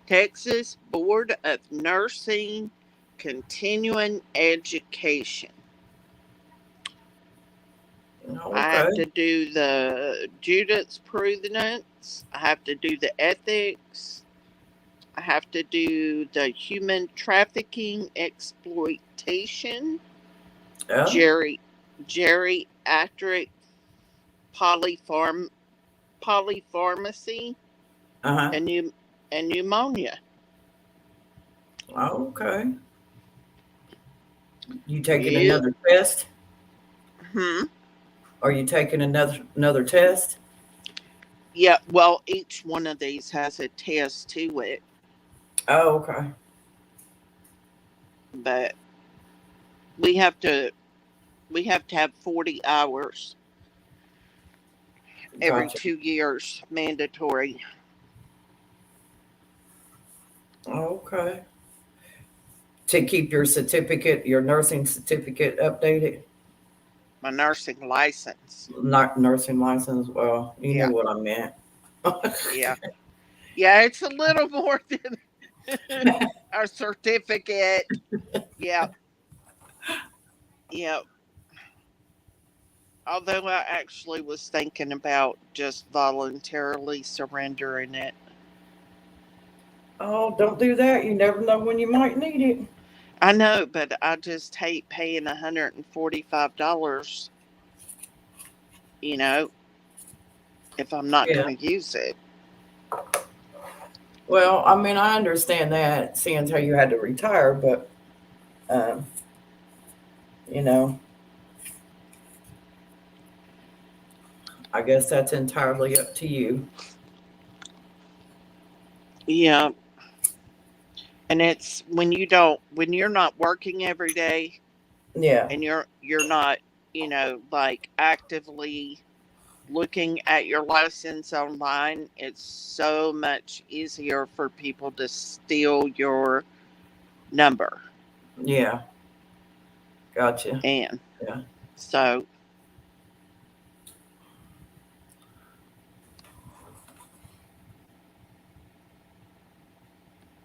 Texas Board of Nursing Continuing Education. I Okay. have to do the jurisprudence. I have to do the ethics. I have to do the human trafficking exploitation, Oh. Jerry geriatric polypharm polypharmacy, Uh-huh. and pneumonia. Okay. You taking You another test? hmm. Are you taking another test? Yeah, well, each one of these has a test to it, Oh, okay. but we have to have 40 hours every Gotcha. 2 years mandatory. Okay. To keep your certificate, your nursing certificate updated? My nursing license. Not nursing license. Well, you Yeah, knew what I meant. yeah, yeah. It's a little more than a certificate. Yeah, yeah. Although I actually was thinking about just voluntarily surrendering it. Oh, don't do that. You never know when you might need it. I know, but I just hate paying $145, you know, if I'm not Yeah. going to use it. Well, I mean, I understand that, seeing how you had to retire, but um, you know, I guess that's entirely up to you. Yeah. And it's when you're not working every day Yeah. and you're not, like actively looking at your license online, it's so much easier for people to steal your number. Yeah. Gotcha. And Yeah. so,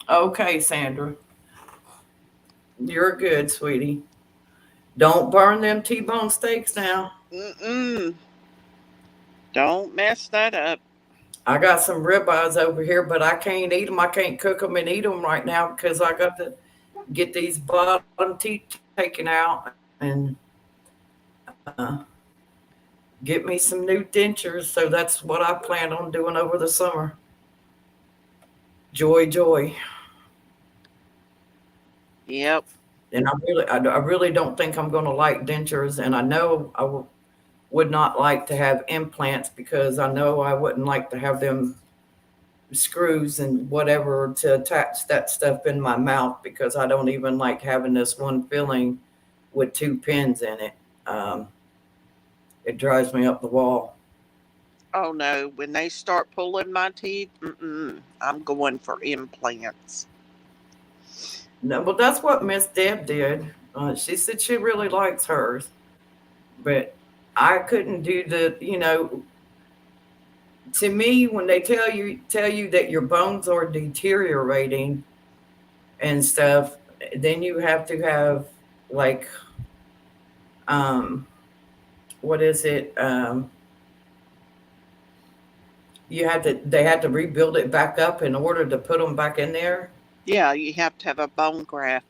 Okay, Sandra. You're good, sweetie. Don't burn them T-bone steaks now. mm-mm, don't mess that up. I got some ribeyes over here, but I can't eat them. I can't cook them and eat them right now because I got to get these bottom teeth taken out and uh, get me some new dentures. So that's what I plan on doing over the summer. Joy, joy. Yep. And I really don't think I'm going to like dentures. And I know would not like to have implants because I know I wouldn't like to have them screws and whatever to attach that stuff in my mouth because I don't even like having this one filling with two pins in it. Um, it drives me up the wall. Oh no, when they start pulling my teeth, I'm going for implants. No, but that's what Miss Deb did. She said she really likes hers, but I couldn't do to me when they tell you that your bones are deteriorating and stuff, then you have to have like um what is it? They had to rebuild it back up in order to put them back in there. Yeah, you have to have a bone graft.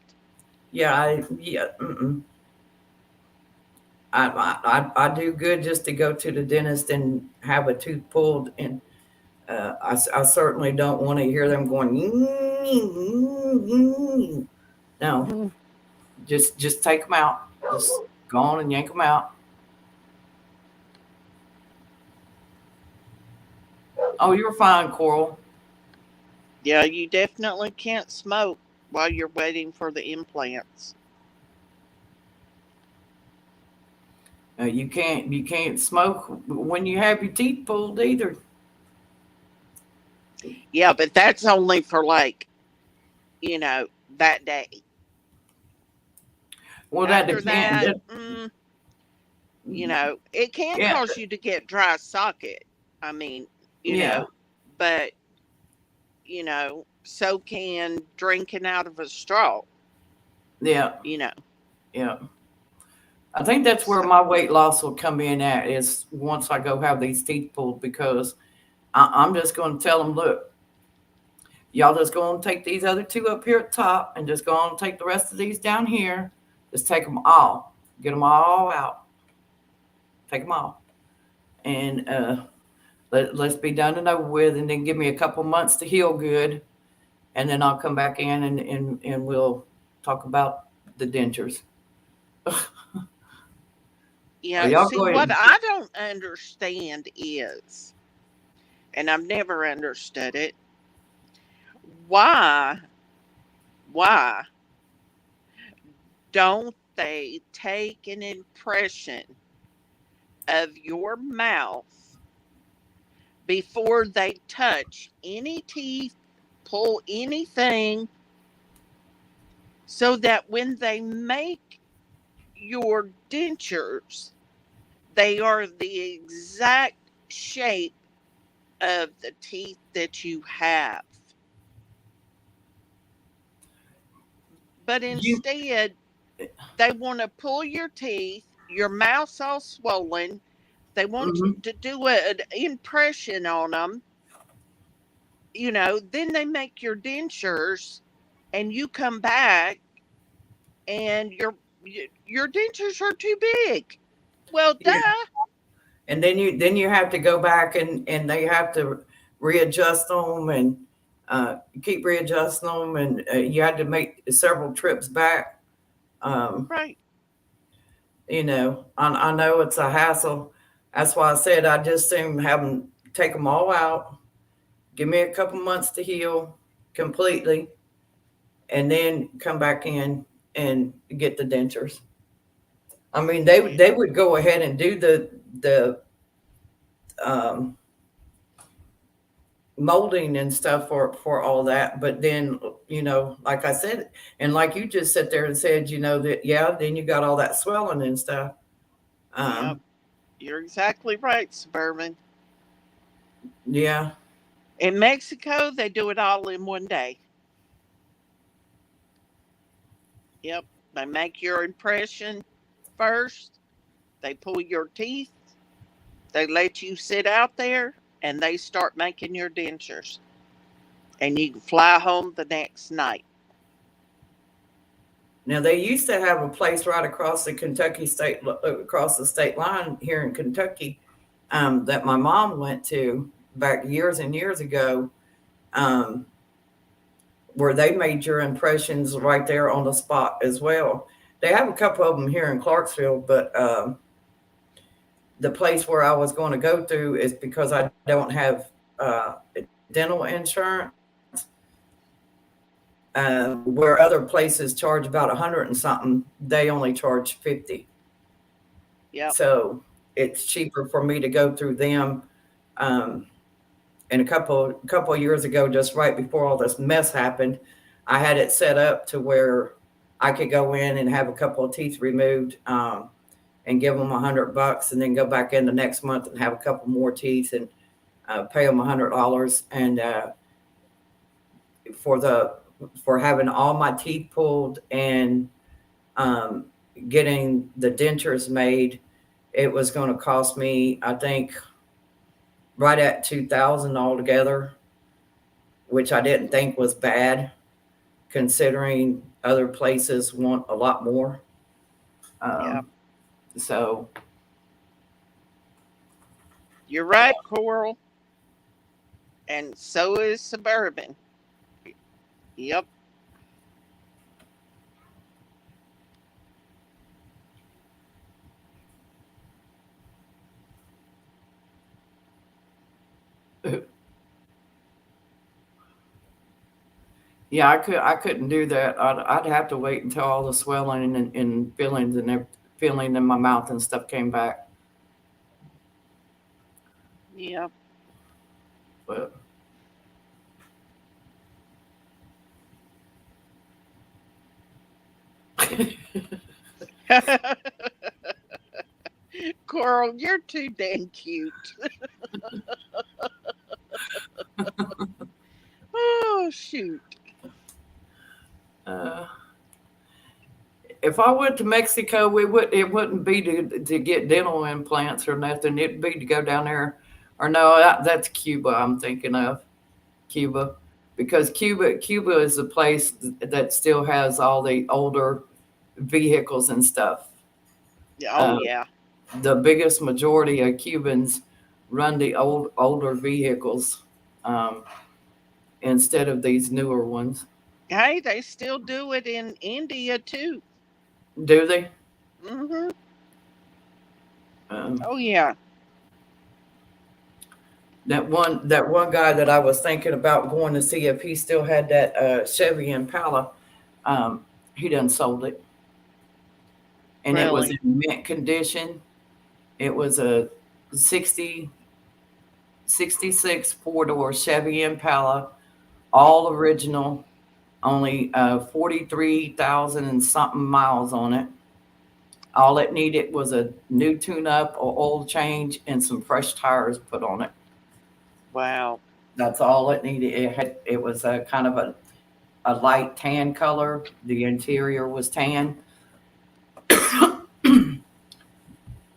Yeah. I do good just to go to the dentist and have a tooth pulled, and I certainly don't want to hear them going. No, Mhm. just take them out. Just go on and yank them out. Oh, you're fine, Coral. Yeah, you definitely can't smoke while you're waiting for the implants. You can't smoke when you have your teeth pulled either. Yeah, but that's only for like, that day. Well, that After depends. that, it can Yeah, cause you to get dry socket. I mean, yeah, but so can drinking out of a straw. yeah, You know, yeah. I think that's where so, my weight loss will come in at is once I go have these teeth pulled because I'm just going to tell them, look, y'all just go and take these other two up here at the top and just go on and take the rest of these down here. Just take them all, get them all out, take them all, and let's be done and over with, and then give me a couple months to heal good, and then I'll come back in and we'll talk about the dentures. But y'all see, go what ahead. I don't understand is, and I've never understood it, why, why don't they take an impression of your mouth before they touch any teeth, pull anything, so that when they make your dentures, they are the exact shape of the teeth that you have. But You, instead, they want to pull your teeth, your mouth's all swollen. They want mhm. to do an impression on them. Then they make your dentures, and you come back, and your dentures are too big. Well, Yeah. duh. And then you have to go back and they have to readjust them and keep readjusting them, and you had to make several trips back. Um, Right. I know it's a hassle. That's why I said I just soon have them take them all out. Give me a couple months to heal completely, and then come back in and get the dentures. I mean, Yeah. they would go ahead and do the um, molding and stuff for all that, but then like I said, and like you just sat there and said, that yeah, then you got all that swelling and stuff. Yep. um You're exactly right, Suburban. yeah, In Mexico, they do it all in one day. Yep. They make your impression first. They pull your teeth. They let you sit out there, and they start making your dentures. And you can fly home the next night. now they used to have a place right across across the state line here in Kentucky, that my mom went to back years and years ago, um where they made your impressions right there on the spot as well. They have a couple of them here in Clarksville, but the place where I was going to go through is because I don't have dental insurance, where other places charge about 100 and something, they only charge 50. Yep. So it's cheaper for me to go through them. Um, and a couple of years ago, just right before all this mess happened, I had it set up to where I could go in and have a couple of teeth removed, and give them $100, and then go back in the next month and have a couple more teeth and pay them $100, and for having all my teeth pulled and um, getting the dentures made, it was going to cost me, I think, right at 2,000 altogether, which I didn't think was bad, considering other places want a lot more. Yep. So You're right, Coral. And so is Suburban. Yep. yeah, I couldn't do that. I'd have to wait until all the swelling and feelings and feeling in my mouth and stuff came back. Yep. But Coral, you're too dang cute. Oh, shoot. Uh, if I went to Mexico, it wouldn't be to get dental implants or nothing. It'd be to go down there. Or no, that's Cuba. I'm thinking of Cuba, because Cuba is a place that still has all the older vehicles and stuff. Oh, Uh, yeah. the biggest majority of Cubans run the older vehicles, um, instead of these newer ones. Hey, they still do it in India, too. Do they? Hmm. Um, Oh, yeah. that one guy that I was thinking about going to see if he still had that Chevy Impala, um, he done sold it, and it was Really. in mint condition. It was a 60 66 four-door Chevy Impala, all original, only 43,000 and something miles on it. All it needed was a new tune-up or oil change and some fresh tires put on it. Wow. That's all it needed. It was a kind of a light tan color. The interior was tan.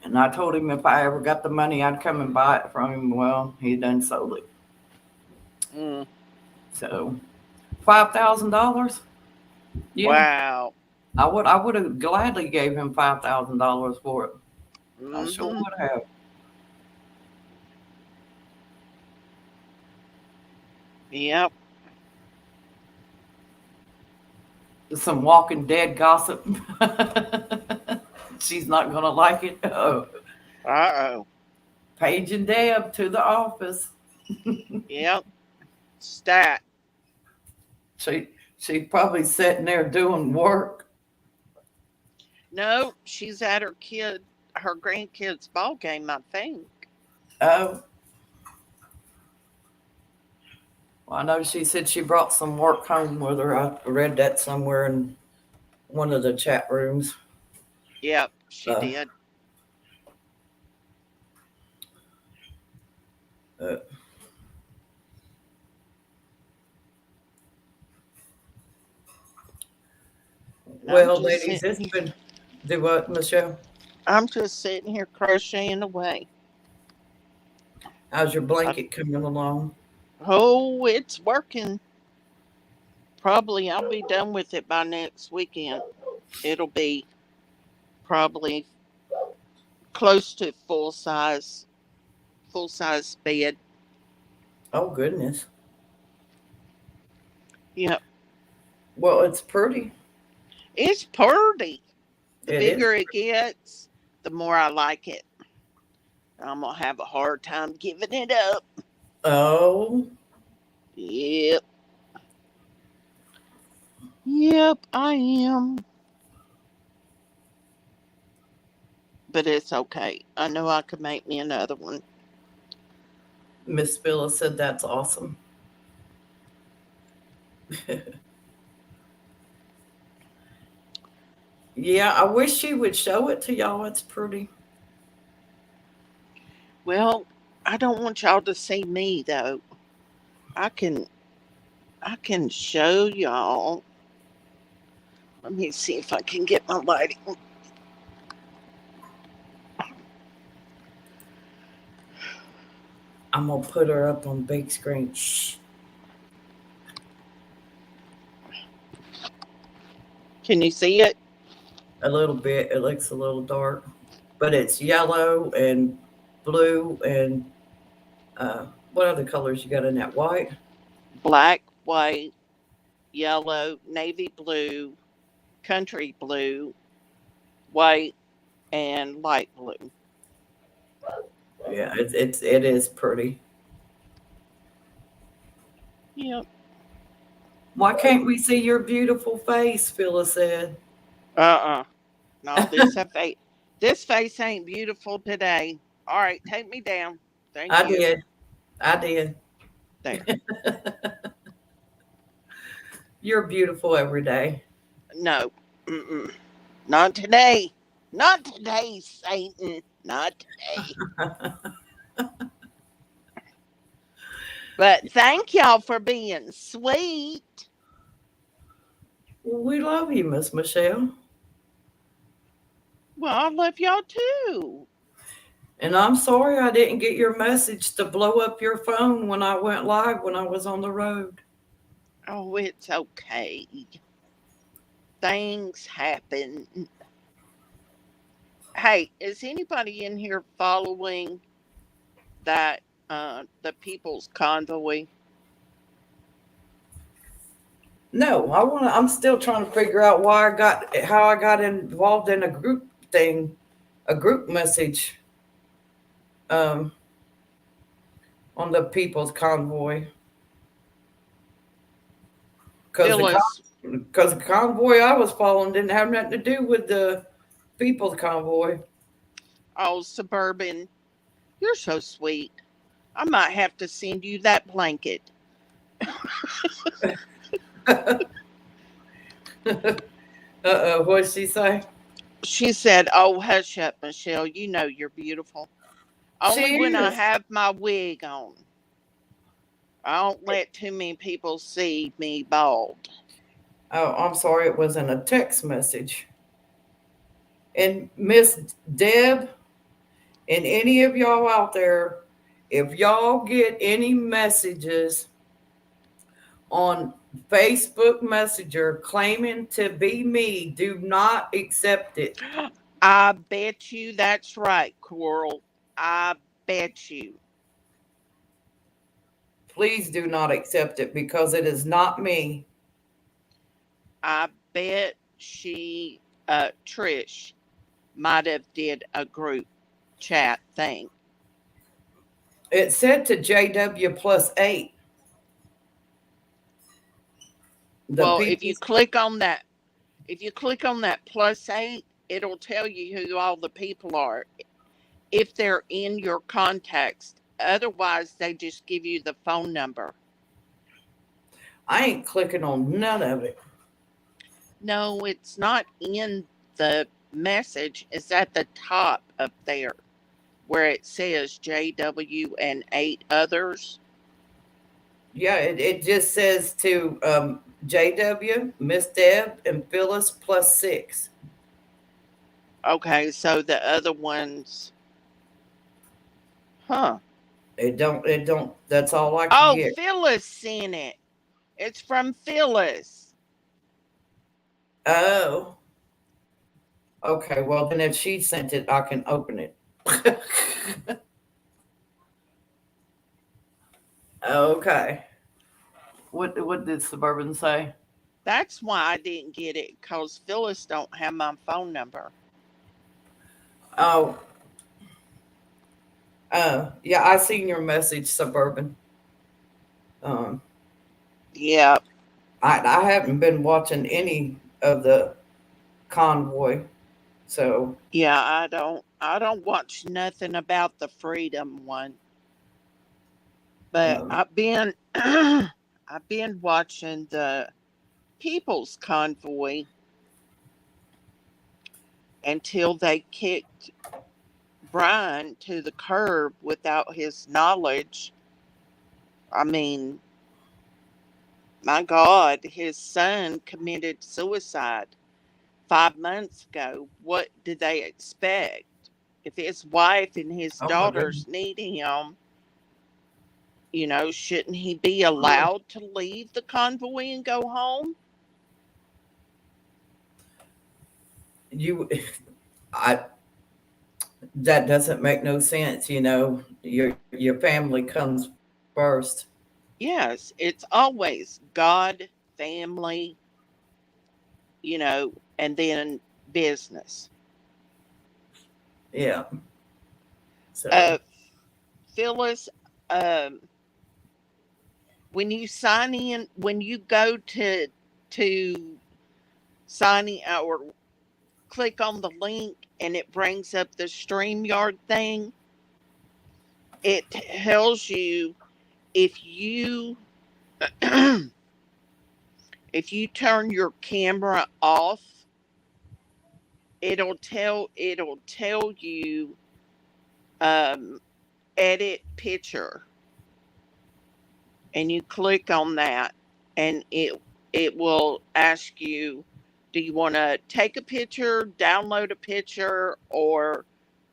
And I told him if I ever got the money, I'd come and buy it from him. Well, he done sold it. Mm. So $5,000. Yeah, Wow. I would have gladly gave him $5,000 for it. I sure Hmm. would have. Yep. Some Walking Dead gossip. She's not gonna like it. Oh, Uh-oh. Paige and Deb to the office. Yep. Stat. She's probably sitting there doing work. No, she's at her grandkid's ball game, I think. Oh, well, I know she said she brought some work home with her. I read that somewhere in one of the chat rooms. Yep, she Uh, did. uh, And I'm well, just ladies, sitting it's here. been. Do what, Michelle? I'm just sitting here crocheting away. How's your I, blanket coming along? oh, it's working. Probably I'll be done with it by next weekend. It'll be probably close to full size bed. Oh, goodness. Yep. Well, it's pretty. It's pretty. The It is. bigger it gets, the more I like it. I'm gonna have a hard time giving it up. Oh, Yep. Yep, I am. But it's okay. I know I could make me another one. Miss Phyllis said that's awesome. Yeah, I wish she would show it to y'all. It's pretty. Well, I don't want y'all to see me though. I can I can show y'all. Let me see if I can get my lighting. I'm gonna put her up on big screen. Shh. Can you see it? A little bit. It looks a little dark, but it's yellow and blue and what other colors you got in that? White. Black, white, yellow, navy blue, country blue, white, and light blue. Yeah, it is pretty. Yep. Why can't we see your beautiful face? Phyllis said. Uh-uh. No, this face ain't beautiful today. All right, take me down. Thank I you. did. I did. There. You're beautiful every day. No. Mm-mm. Not today. Not today, Satan. Not today. But thank y'all for being sweet. Well, we love you, Miss Michelle. Well, I love y'all too. And I'm sorry I didn't get your message to blow up your phone when I went live when I was on the road. Oh, it's okay. Things happen. Hey, is anybody in here following that the People's Convoy? No, I'm still trying to figure out how I got involved in a group thing, a group message um on the People's Convoy. Because Phyllis, the convoy I was following didn't have nothing to do with the People's Convoy. oh, Suburban, you're so sweet. I might have to send you that blanket. What'd she say? She said, oh, hush up, Michelle. You know you're beautiful. Only She when I is. have my wig on. I don't let too many people see me bald. Oh, I'm sorry, it was in a text message. And Miss Deb and any of y'all out there, if y'all get any messages on Facebook Messenger claiming to be me, do not accept it. I bet you that's right, Coral. I bet you. Please do not accept it because it is not me. I bet Trish might have did a group chat thing. It said to JW plus 8. The Well, people's if you click on that +8, it'll tell you who all the people are if they're in your contacts. Otherwise, they just give you the phone number. I ain't clicking on none of it. No, it's not in the message. It's at the top up there where it says JW and 8 others. Yeah, it just says to JW, Miss Deb, and Phyllis plus 6. Okay, so the other ones, huh? It don't, that's all I can Oh, get. Phyllis sent it. It's from Phyllis. Oh, okay. Well, then if she sent it, I can open it. Okay. What did Suburban say? That's why I didn't get it, because Phyllis don't have my phone number. Oh, yeah, I seen your message, Suburban. Um, Yeah, I haven't been watching any of the convoy, so yeah, I don't watch nothing about the freedom one. But um, I've been I've been watching the People's Convoy until they kicked Brian to the curb without his knowledge. I mean, my God, his son committed suicide 5 months ago. What did they expect? If his wife and his oh my goodness. daughters need him, shouldn't he be allowed to leave the convoy and go home? You, I that doesn't make no sense. Your family comes first. Yes, it's always God, family, and then business. Yeah. So Uh, Phyllis, um, when you go to signing or click on the link and it brings up the StreamYard thing, it tells you if you if you turn your camera off, it'll tell you um, edit picture, and you click on that, and it will ask you, do you want to take a picture, download a picture, or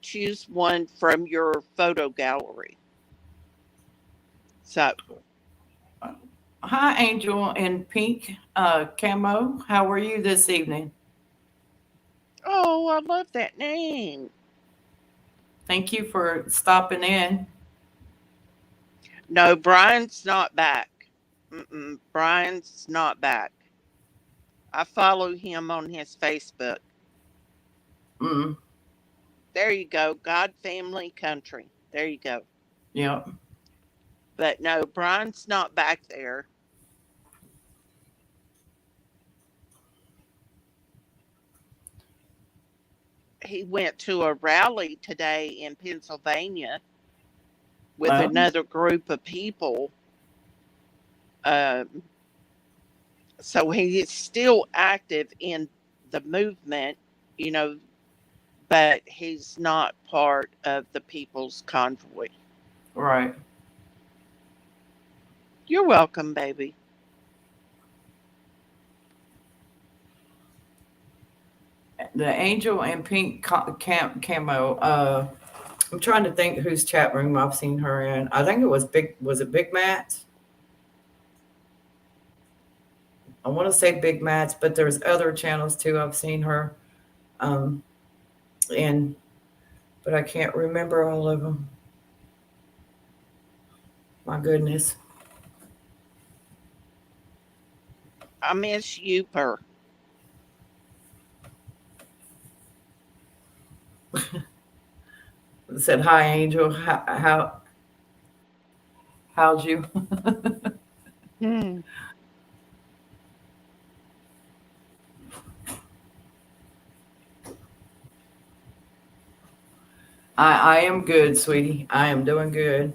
choose one from your photo gallery. So Hi, Angel in pink camo. How are you this evening? oh, I love that name. Thank you for stopping in. No, Brian's not back. Brian's not back. I follow him on his Facebook. Mm, There you go. God, family, country. There you go. yeah. But no, Brian's not back there. He went to a rally today in Pennsylvania with Well, another group of people. Um, so he is still active in the movement, you know, but he's not part of the People's Convoy. right. You're welcome, baby. The angel in pink camo. I'm trying to think whose chat room I've seen her in. I think it was Big. Was it Big Matt? I want to say Big Matt's, but there's other channels too. I've seen her um, in, but I can't remember all of them. My goodness. I miss Youper. Said hi, Angel. How's you? Hmm. I am good, sweetie. I am doing good.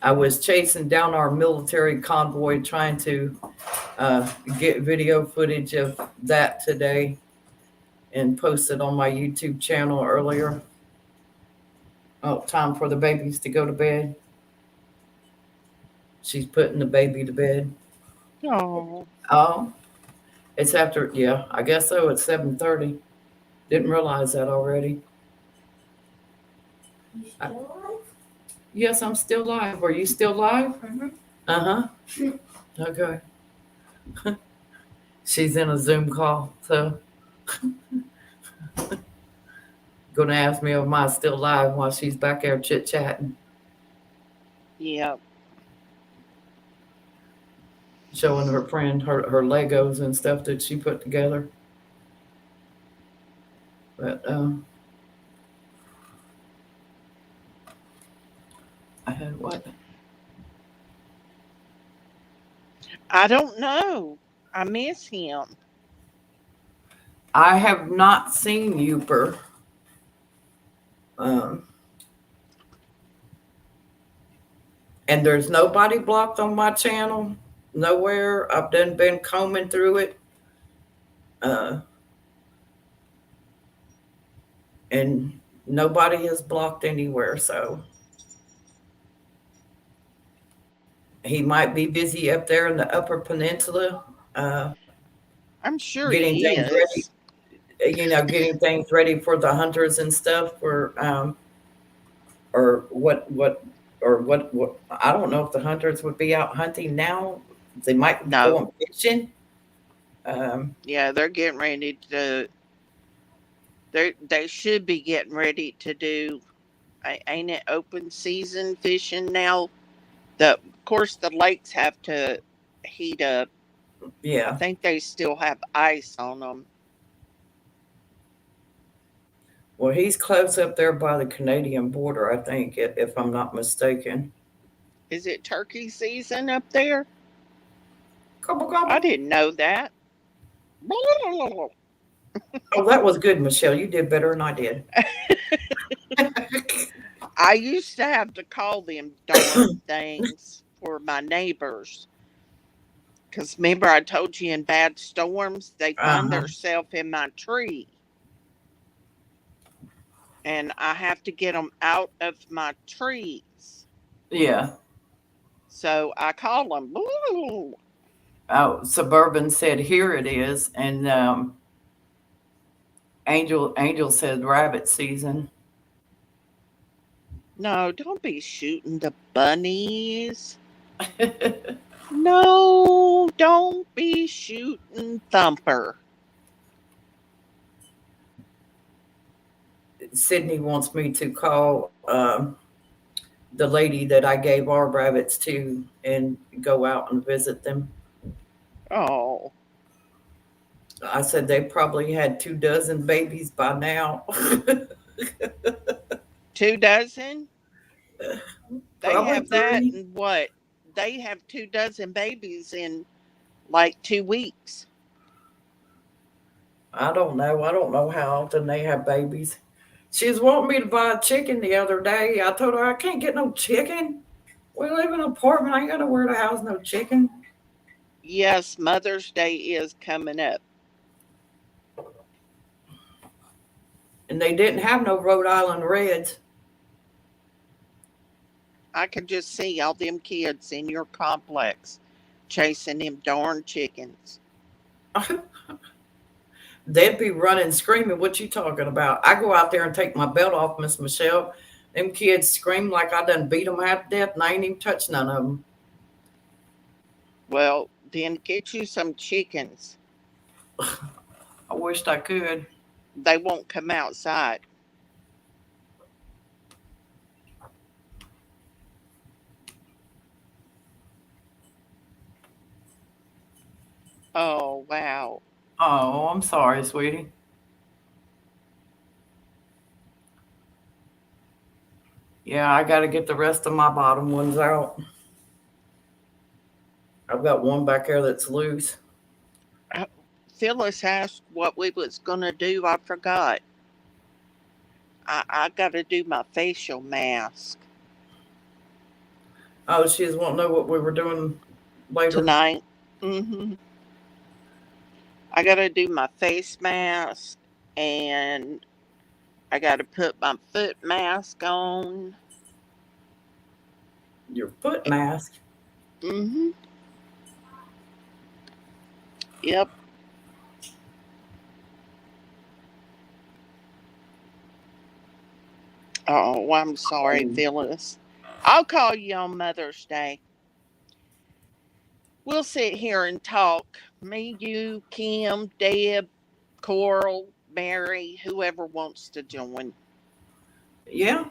I was chasing down our military convoy, trying to get video footage of that today and post it on my YouTube channel earlier. Oh, time for the babies to go to bed. She's putting the baby to bed. Oh, Oh, it's after, yeah, I guess so. It's 7:30. Didn't realize that already. Yes, I'm still live. Are you still live? Uh huh. Okay. She's in a Zoom call, so gonna ask me am I still live while she's back there chit chatting, yeah. showing her friend her Legos and stuff that she put together. But I had what? I don't know. I miss him. I have not seen Youper. Um, and there's nobody blocked on my channel. Nowhere. I've done been combing through it. Uh, and nobody is blocked anywhere. So he might be busy up there in the Upper Peninsula, I'm sure getting he things ready. is. Getting things ready for the hunters and stuff. Or what? I don't know if the hunters would be out hunting now. They might be No. going fishing. Um, Yeah, they're getting ready to. They should be getting ready to do. Ain't it open season fishing now? Of course the lakes have to heat up. I yeah. think they still have ice on them. Well, he's close up there by the Canadian border, I think, if I'm not mistaken. Is it turkey season up there? Gobble I gobble. didn't know that. Oh, that was good, Michelle. You did better than I did. I used to have to call them darn things for my neighbors. Because remember, I told you in bad storms, they find Uh-huh. themselves in my tree. And I have to get them out of my trees. Yeah. So I call them. Boo. Oh, Suburban said, here it is. And Angel said rabbit season. No, don't be shooting the bunnies. No, don't be shooting Thumper. Sydney wants me to call the lady that I gave our rabbits to and go out and visit them. Oh, I said they probably had 24 babies by now. 24? They Probably have that three. in what? They have 24 babies in like 2 weeks. I don't know. I don't know how often they have babies. She was wanting me to buy a chicken the other day. I told her I can't get no chicken. We live in an apartment. I ain't got nowhere to house no chicken. Yes, Mother's Day is coming up. And they didn't have no Rhode Island Reds. I could just see all them kids in your complex chasing them darn chickens. They'd be running, screaming, what you talking about? I go out there and take my belt off, Miss Michelle. Them kids scream like I done beat them half to death, and I ain't even touched none of them. Well, then get you some chickens. I wished I could. They won't come outside. Oh, wow. Oh, I'm sorry, sweetie. Yeah, I got to get the rest of my bottom ones out. I've got one back there that's loose. Phyllis asked what we was going to do. I forgot. I got to do my facial mask Oh, she just won't know what we were doing later. tonight. Mm-hmm. I got to do my face mask, and I got to put my foot mask on. Your foot mask. Mm-hmm. Yep. Oh, I'm sorry, Oh. Phyllis. I'll call you on Mother's Day. We'll sit here and talk. Me, you, Kim, Deb, Coral, Mary, whoever wants to join. Yeah.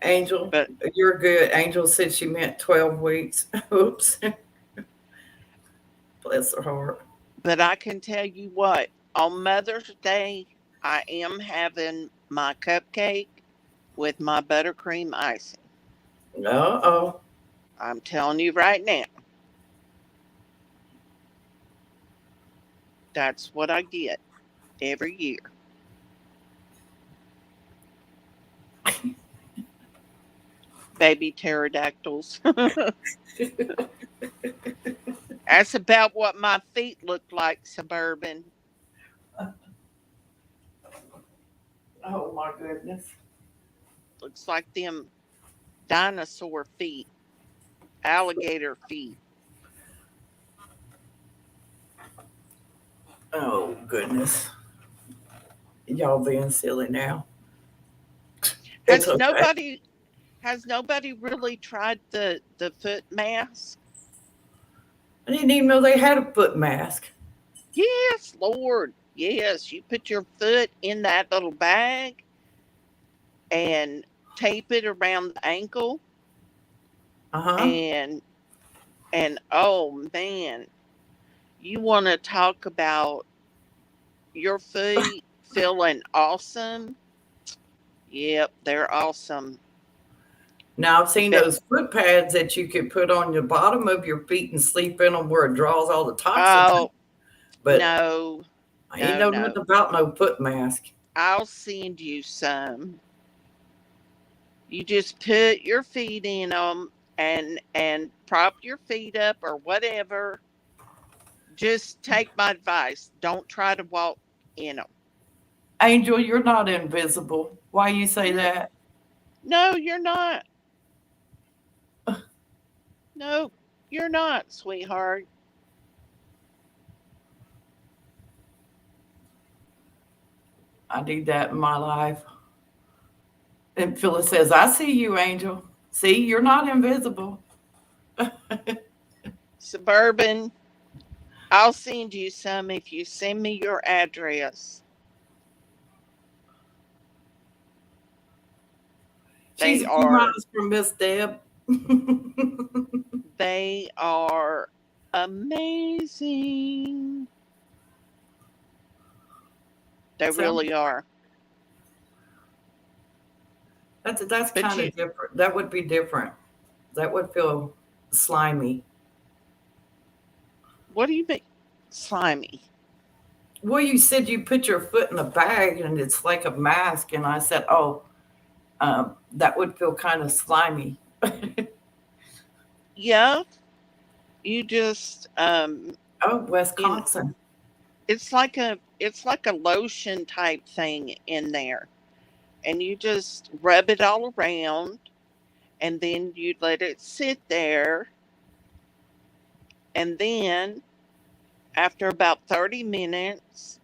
Angel, But you're good. Angel said she meant 12 weeks. Oops. Bless her heart. but I can tell you what, on Mother's Day, I am having my cupcake with my buttercream icing. Uh-oh. I'm telling you right now. That's what I get every year. Baby pterodactyls. That's about what my feet look like, Suburban. Oh, my goodness. Looks like them dinosaur feet, alligator feet. Oh, goodness. Y'all being silly now. It's Has okay. nobody really tried the foot mask? I didn't even know they had a foot mask. Yes, Lord. Yes, you put your foot in that little bag and tape it around the ankle Uh-huh. and oh man, you want to talk about your feet feeling awesome? Yep, they're awesome. Now, I've seen But, those foot pads that you could put on the bottom of your feet and sleep in them where it draws all the toxins out. oh, But no, I ain't no, know no. nothing about no foot mask. I'll send you some. You just put your feet in them and prop your feet up or whatever. Just take my advice. Don't try to walk in them. Angel, you're not invisible. Why you say No, that? no, you're not. No, you're not, sweetheart. I need that in my life. And Phyllis says, I see you, Angel. See, you're not invisible. Suburban, I'll send you some if you send me your address. She's They a few are miles from Miss Deb. they are amazing. They So really are. that's But kind you of different. That would be different. That would feel slimy. what do you mean? Slimy. Well, you said you put your foot in the bag and it's like a mask, and I said, "Oh, that would feel kind of slimy." Yeah, you just Oh, you Wisconsin. it's like a lotion type thing in there. And you just rub it all around and then you let it sit there. And then after about 30 minutes,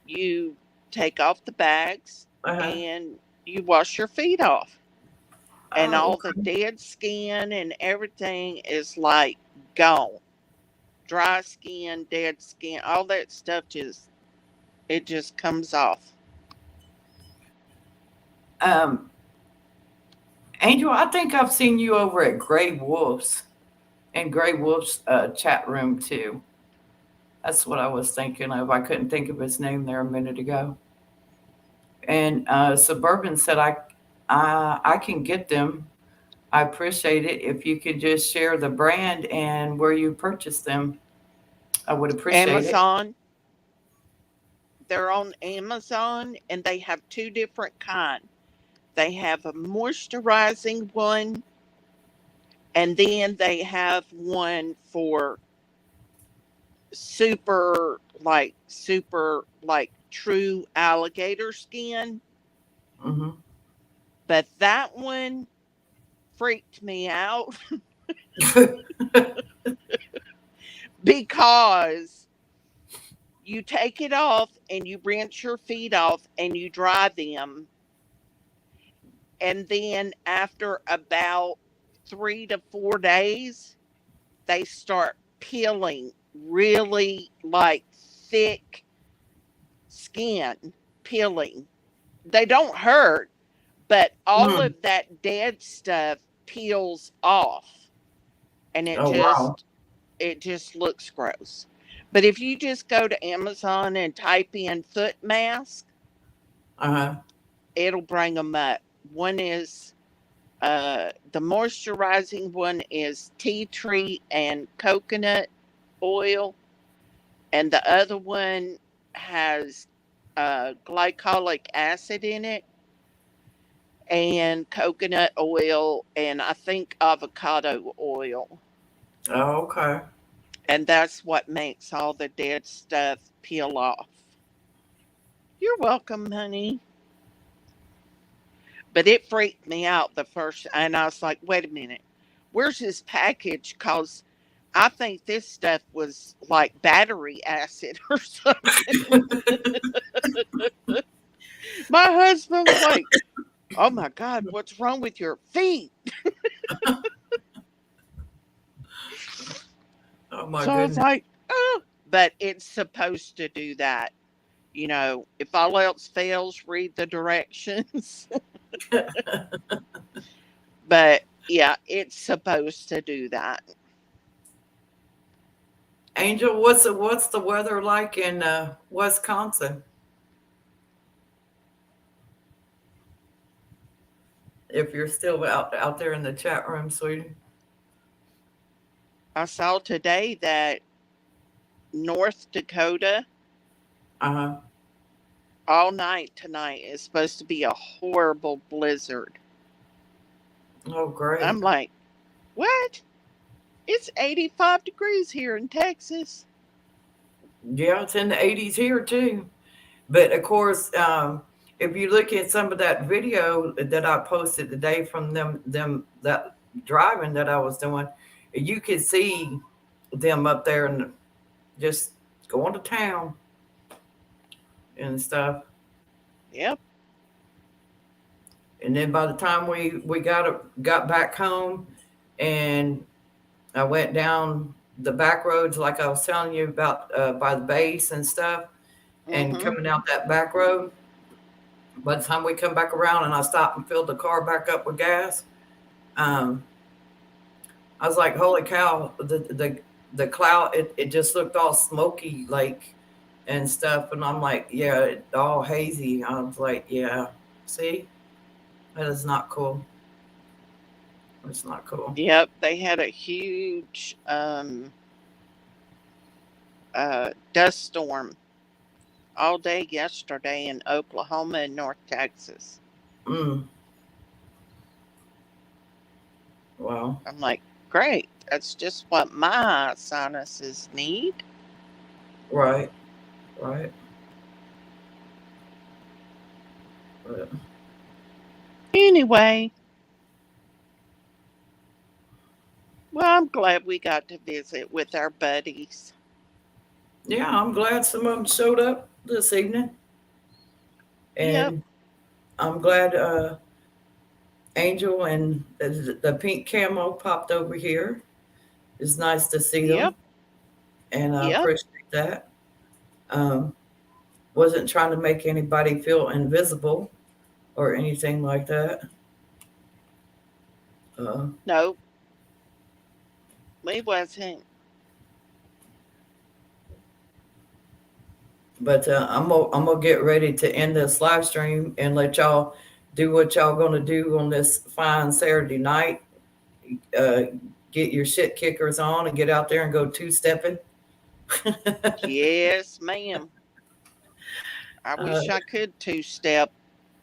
you take off the bags Uh-huh. and you wash your feet off. And Oh, all the okay. dead skin and everything is like gone. Dry skin, dead skin, all that stuff just comes off. Um, Angel, I think I've seen you over at Gray Wolf's and Gray Wolf's chat room too. That's what I was thinking of. I couldn't think of his name there a minute ago. And Suburban said, I can get them. I appreciate it. If you could just share the brand and where you purchased them, I would appreciate it. Amazon, they're on Amazon and they have two different kinds. They have a moisturizing one, and then they have one for super like true alligator skin. Hmm. But that one freaked me out because you take it off and you rinse your feet off and you dry them. And then after about 3 to 4 days, they start peeling really like thick skin peeling. They don't hurt, but all Mm. of that dead stuff peels off and Oh, wow. it just looks gross. But if you just go to Amazon and type in foot mask, Uh-huh. it'll bring them up. One is the moisturizing one is tea tree and coconut oil, and the other one has glycolic acid in it and coconut oil and I think avocado oil. Oh, okay. And that's what makes all the dead stuff peel off. You're welcome, honey. But it freaked me out the first, and I was like, wait a minute, where's this package? Because I think this stuff was like battery acid or something. My husband was like, oh my God, what's wrong with your feet? Oh, my So I was goodness. like, oh, but it's supposed to do that. You know, if all else fails, read the directions. But yeah, it's supposed to do that. Angel, what's the weather like in Wisconsin? If you're still out there in the chat room, sweetie. I saw today that North Dakota Uh-huh. all night tonight is supposed to be a horrible blizzard. Oh, great. I'm like, what? It's 85 degrees here in Texas. Yeah, it's in the 80s here too. But of course, if you look at some of that video that I posted today from them that driving that I was doing, you could see them up there and just going to town and stuff. Yep. And then by the time we got back home, and I went down the back roads like I was telling you about by the base and stuff, and Mm-hmm. coming out that back road. By the time we come back around and I stopped and filled the car back up with gas, um, I was like, "Holy cow!" The cloud it just looked all smoky like and stuff, and I'm like, "Yeah, it all hazy." I was like, "Yeah, see, that is not cool. It's not cool." Yep. They had a huge dust storm all day yesterday in Oklahoma and North Texas. Mm, wow. I'm like, great. That's just what my sinuses need. Right. Right. But, Anyway, well, I'm glad we got to visit with our buddies. yeah, I'm glad some of them showed up this evening, Yep. and I'm glad Angel and the pink camo popped over here. It's nice to see Yep. them, and I Yep. appreciate that. Um, wasn't trying to make anybody feel invisible or anything like that. Uh, No, we wasn't. but I'm gonna get ready to end this live stream and let y'all do what y'all gonna do on this fine Saturday night. Uh, get your shit kickers on and get out there and go two-stepping. Yes, ma'am. I wish I could two-step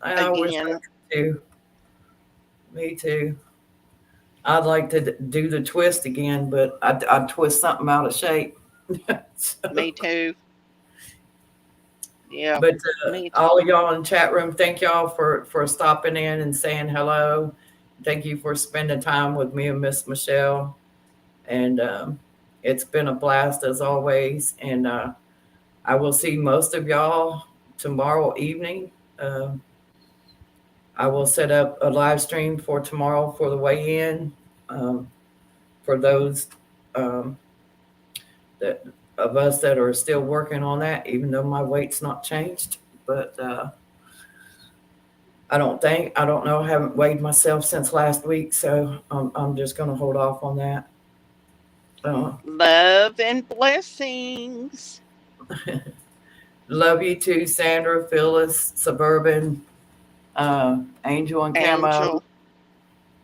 I wish I again. could too. Me too. I'd like to do the twist again, but I'd twist something out of shape. So, Me too. Yeah, but me too. all of y'all in the chat room, thank y'all for stopping in and saying hello. Thank you for spending time with me and Miss Michelle. And it's been a blast as always. And I will see most of y'all tomorrow evening. I will set up a live stream for tomorrow for the weigh-in. For those that of us that are still working on that, even though my weight's not changed. But I don't know. I haven't weighed myself since last week, so I'm just going to hold off on that. Love and blessings. Love you too, Sandra, Phyllis, Suburban, Angel and Camo, Angel,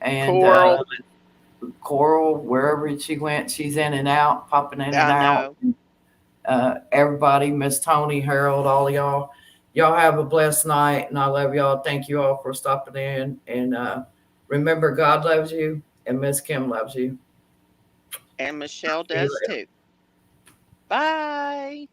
and Coral. Coral, wherever she went, she's in and out, popping in and I out. know. Everybody, Miss Tony, Harold, all of y'all. Y'all have a blessed night, and I love y'all. Thank you all for stopping in. And remember, God loves you, and Miss Kim loves you. And Michelle See you does later. too. Bye.